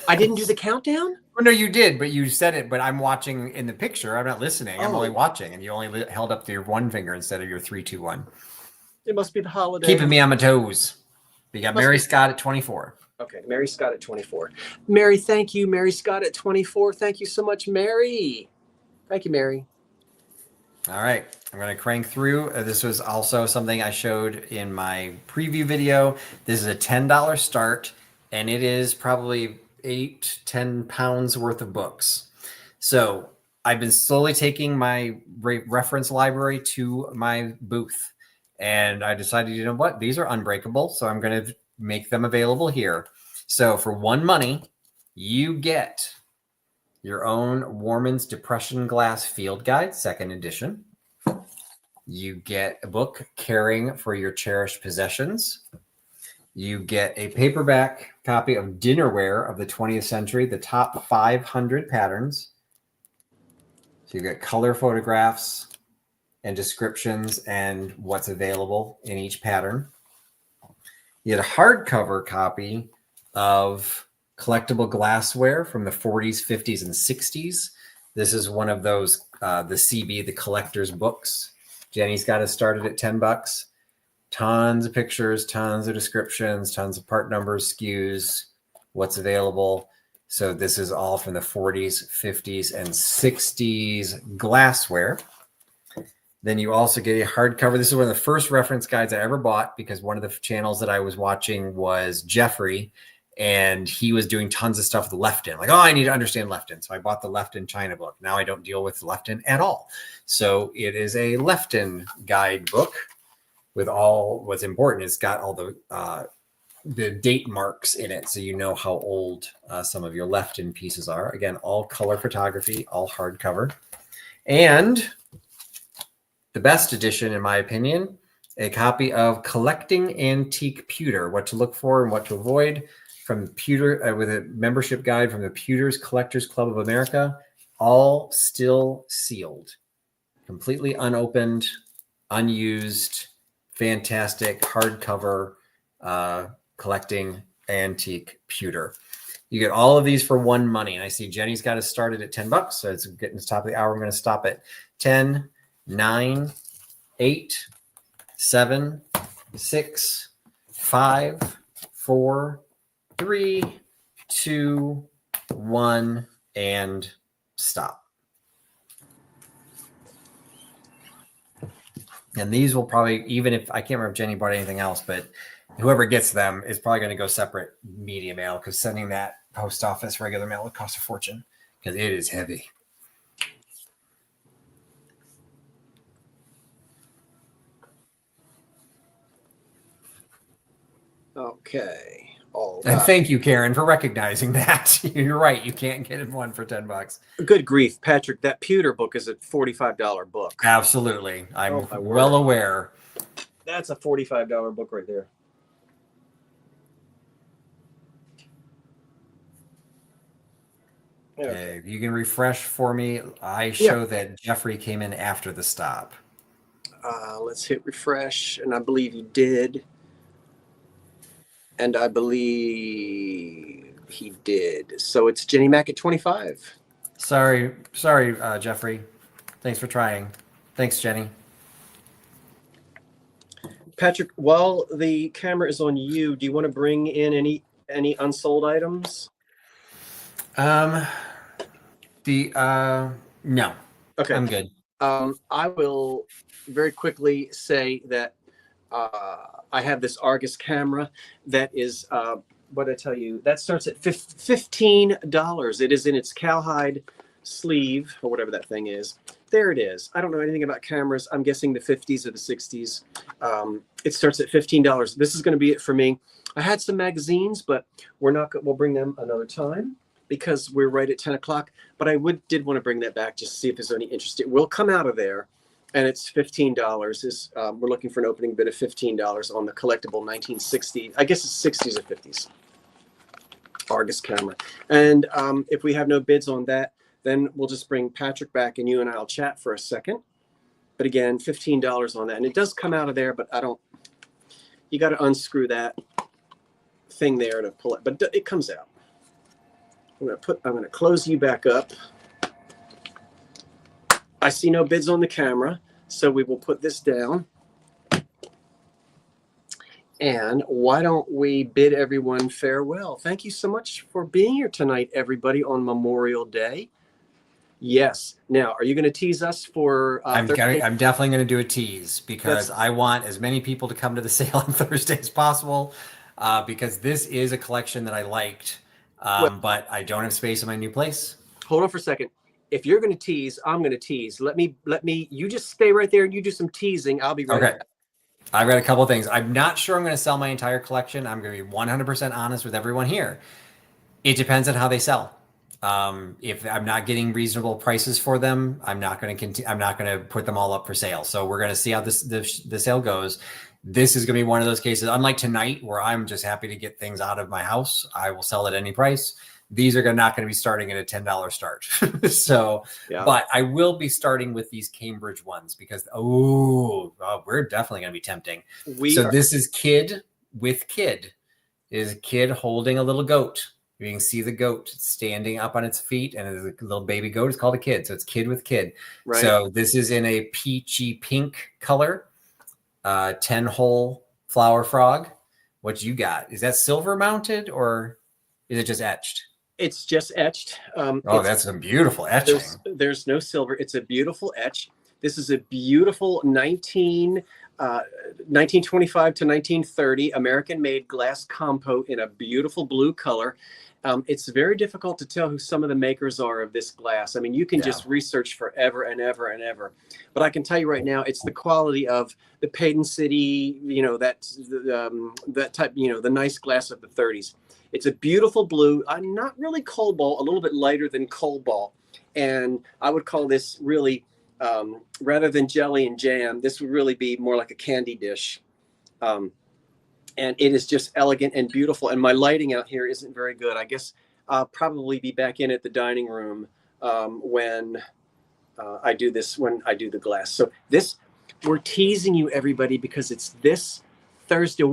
I didn't do the countdown? Well, no, you did, but you said it. But I'm watching in the picture. I'm not listening. I'm only watching. And you only held up to your one finger instead of your 3, 2, 1. It must be the holiday. Keeping me on my toes. You got Mary Scott at 24. Okay, Mary Scott at 24. Mary, thank you. Mary Scott at 24. Thank you so much, Mary. Thank you, Mary. All right, I'm going to crank through. This was also something I showed in my preview video. This is a $10 start, and it is probably 8-10 pounds worth of books. So I've been slowly taking my reference library to my booth, and I decided, you know what? These are unbreakable, so I'm going to make them available here. So for one money, you get your own Warman's Depression Glass Field Guide, 2nd edition. You get a book, Caring for Your Cherished Possessions. You get a paperback copy of Dinnerware of the 20th Century, the top 500 patterns. So you get color photographs and descriptions and what's available in each pattern. You get a hardcover copy of collectible glassware from the 40s, 50s, and 60s. This is one of those, the CB, the collector's books. Jenny's got us started at $10. Tons of pictures, tons of descriptions, tons of part numbers, SKUs, what's available. So this is all from the 40s, 50s, and 60s glassware. Then you also get a hardcover. This is one of the first reference guides I ever bought because one of the channels that I was watching was Jeffrey, and he was doing tons of stuff with Lefton. Like, I need to understand Lefton. So I bought the Lefton China book. Now I don't deal with Lefton at all. So it is a Lefton guide book with all what's important. It's got all the date marks in it, so you know how old some of your Lefton pieces are. Again, all color photography, all hardcover. And the best edition, in my opinion, a copy of Collecting Antique Pewter, What to Look For and What to Avoid, from Pewter, with a membership guide from the Pewter's Collectors Club of America, all still sealed, completely unopened, unused, fantastic hardcover collecting antique pewter. You get all of these for one money. And I see Jenny's got us started at $10. So it's getting to the top of the hour. I'm going to stop at 10, 9, 8, 7, 6, 5, 4, 3, 2, 1, and stop. And these will probably, even if I can't remember if Jenny bought anything else, but whoever gets them is probably going to go separate media mail, because sending that post office regular mail would cost a fortune because it is heavy. Okay. All And right. thank you, Karen, for recognizing that. You're right. You can't get one for $10. Good grief, Patrick. That pewter book is a $45 book. Absolutely. I'm Oh my word. well aware. That's a $45 book right there. Okay, you can refresh for me. I Yeah. show that Jeffrey came in after the stop. Let's hit refresh, and I believe he did. And I believe he did. So it's Jenny Mac at 25. Sorry, Jeffrey. Thanks for trying. Thanks, Jenny. Patrick, while the camera is on you, do you want to bring in any unsold items? No. Okay. I'm good. I will very quickly say that I have this Argus camera that is what I tell you, that starts at $15. It is in its cowhide sleeve or whatever that thing is. There it is. I don't know anything about cameras. I'm guessing the 50s or the 60s. It starts at $15. This is going to be it for me. I had some magazines, but we'll bring them another time because we're right at 10 o'clock. But I did want to bring that back just to see if there's any interest. It will come out of there. And it's $15. We're looking for an opening bid of $15 on the collectible 1960. I guess it's 60s or 50s Argus camera. And if we have no bids on that, then we'll just bring Patrick back and you and I'll chat for a second. But again, $15 on that. And it does come out of there, but you got to unscrew that thing there to pull it. But it comes out. I'm going to close you back up. I see no bids on the camera, so we will put this down. And why don't we bid everyone farewell? Thank you so much for being here tonight, everybody, on Memorial Day. Yes. Now, are you going to tease us for I'm definitely going to do a tease because I want as many people to come to the sale on Thursday as possible because this is a collection that I liked, but I don't have space in my new place. Hold on for a second. If you're going to tease, I'm going to tease. You just stay right there and you do some teasing. I'll be right back. I've got a couple of things. I'm not sure I'm going to sell my entire collection. I'm going to be 100% honest with everyone here. It depends on how they sell. If I'm not getting reasonable prices for them, I'm not going to put them all up for sale. So we're going to see how the sale goes. This is going to be one of those cases, unlike tonight, where I'm just happy to get things out of my house. I will sell at any price. These are not going to be starting at a $10 start. So, yeah. But I will be starting with these Cambridge ones because, we're definitely going to be tempting. This is kid with kid. It is a kid holding a little goat. You can see the goat standing up on its feet and there's a little baby goat. It's called a kid. So it's kid with kid. Right. So this is in a peachy pink color, 10-hole flower frog. What you got? Is that silver mounted or is it just etched? It's just etched. That's a beautiful etching. There's no silver. It's a beautiful etch. This is a beautiful 1925 to 1930 American-made glass compote in a beautiful blue color. It's very difficult to tell who some of the makers are of this glass. I mean, you can just research forever and ever and ever. But I can tell you right now, it's the quality of the Payton City, that type, the nice glass of the 30s. It's a beautiful blue, not really cobalt, a little bit lighter than cobalt. And I would call this really, rather than jelly and jam, this would really be more like a candy dish. And it is just elegant and beautiful. And my lighting out here isn't very good. I guess I'll probably be back in at the dining room when I do the glass. So we're teasing you, everybody, because it's this Thursday.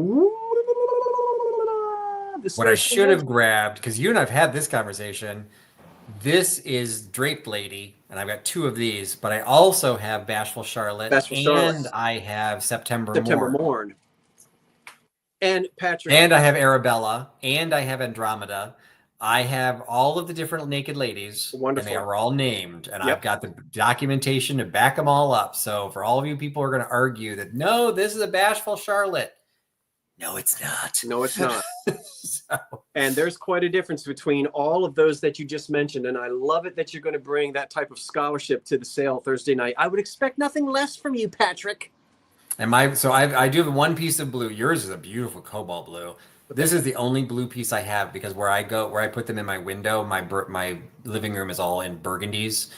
What I should have grabbed, because you and I've had this conversation, this is Draped Lady, and I've got two of these, but I also have Bashful Charlotte, and I have September Morn. And Patrick. And I have Arabella, and I have Andromeda. I have all of the different naked ladies. Wonderful. And they are all named, and I've got the documentation to back them all up. So for all of you people who are going to argue that, no, this is a Bashful Charlotte. No, it's not. No, it's not. And there's quite a difference between all of those that you just mentioned. And I love it that you're going to bring that type of scholarship to the sale Thursday night. I would expect nothing less from you, Patrick. And I do have one piece of blue. Yours is a beautiful cobalt blue. This is the only blue piece I have because where I put them in my window, my living room is all in burgundies.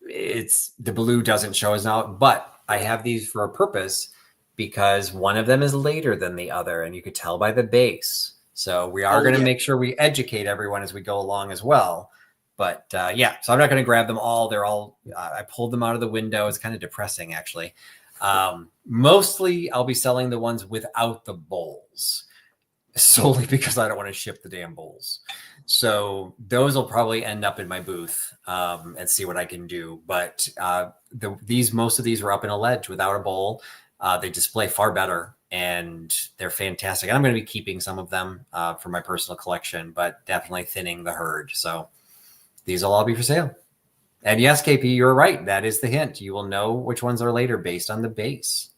It's the blue doesn't show as out, but I have these for a purpose because one of them is later than the other, and you could tell by the base. So we are going to make sure we educate everyone as we go along as well. But yeah, so I'm not going to grab them all. They're all, I pulled them out of the window. It's kind of depressing, actually. Mostly I'll be selling the ones without the bowls solely because I don't want to ship the damn bowls. So those will probably end up in my booth and see what I can do. But most of these were up in a ledge without a bowl. They display far better and they're fantastic. And I'm going to be keeping some of them for my personal collection, but definitely thinning the herd. So these will all be for sale. And yes, KP, you're right. That is the hint. You will know which ones are later based on the base.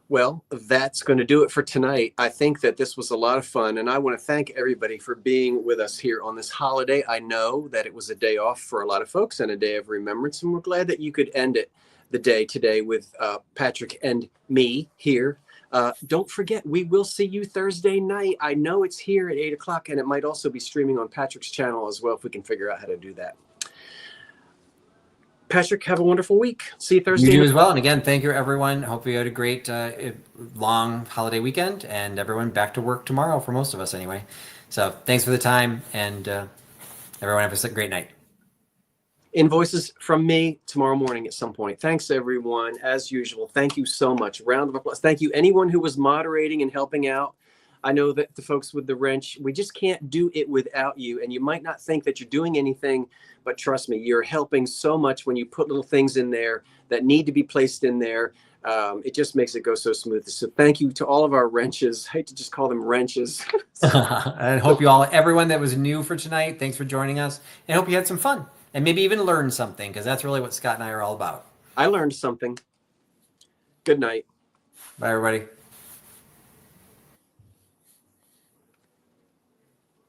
Well, that's going to do it for tonight. I think that this was a lot of fun, and I want to thank everybody for being with us here on this holiday. I know that it was a day off for a lot of folks and a day of remembrance, and we're glad that you could end the day today with Patrick and me here. Don't forget, we will see you Thursday night. I know it's here at 8 o'clock, and it might also be streaming on Patrick's channel as well if we can figure out how to do that. Patrick, have a wonderful week. See you Thursday. You do as well. And again, thank you, everyone. Hope you had a great long holiday weekend and everyone back to work tomorrow for most of us anyway. So thanks for the time and everyone have a great night. Invoices from me tomorrow morning at some point. Thanks, everyone. As usual, thank you so much. Round of applause. Thank you, anyone who was moderating and helping out. I know that the folks with the wrench, we just can't do it without you. And you might not think that you're doing anything, but trust me, you're helping so much when you put little things in there that need to be placed in there. It just makes it go so smooth. So thank you to all of our wrenches. I hate to just call them wrenches. I hope you all, everyone that was new for tonight, thanks for joining us. And I hope you had some fun and maybe even learned something because that's really what Scott and I are all about. I learned something. Good night. Bye, everybody.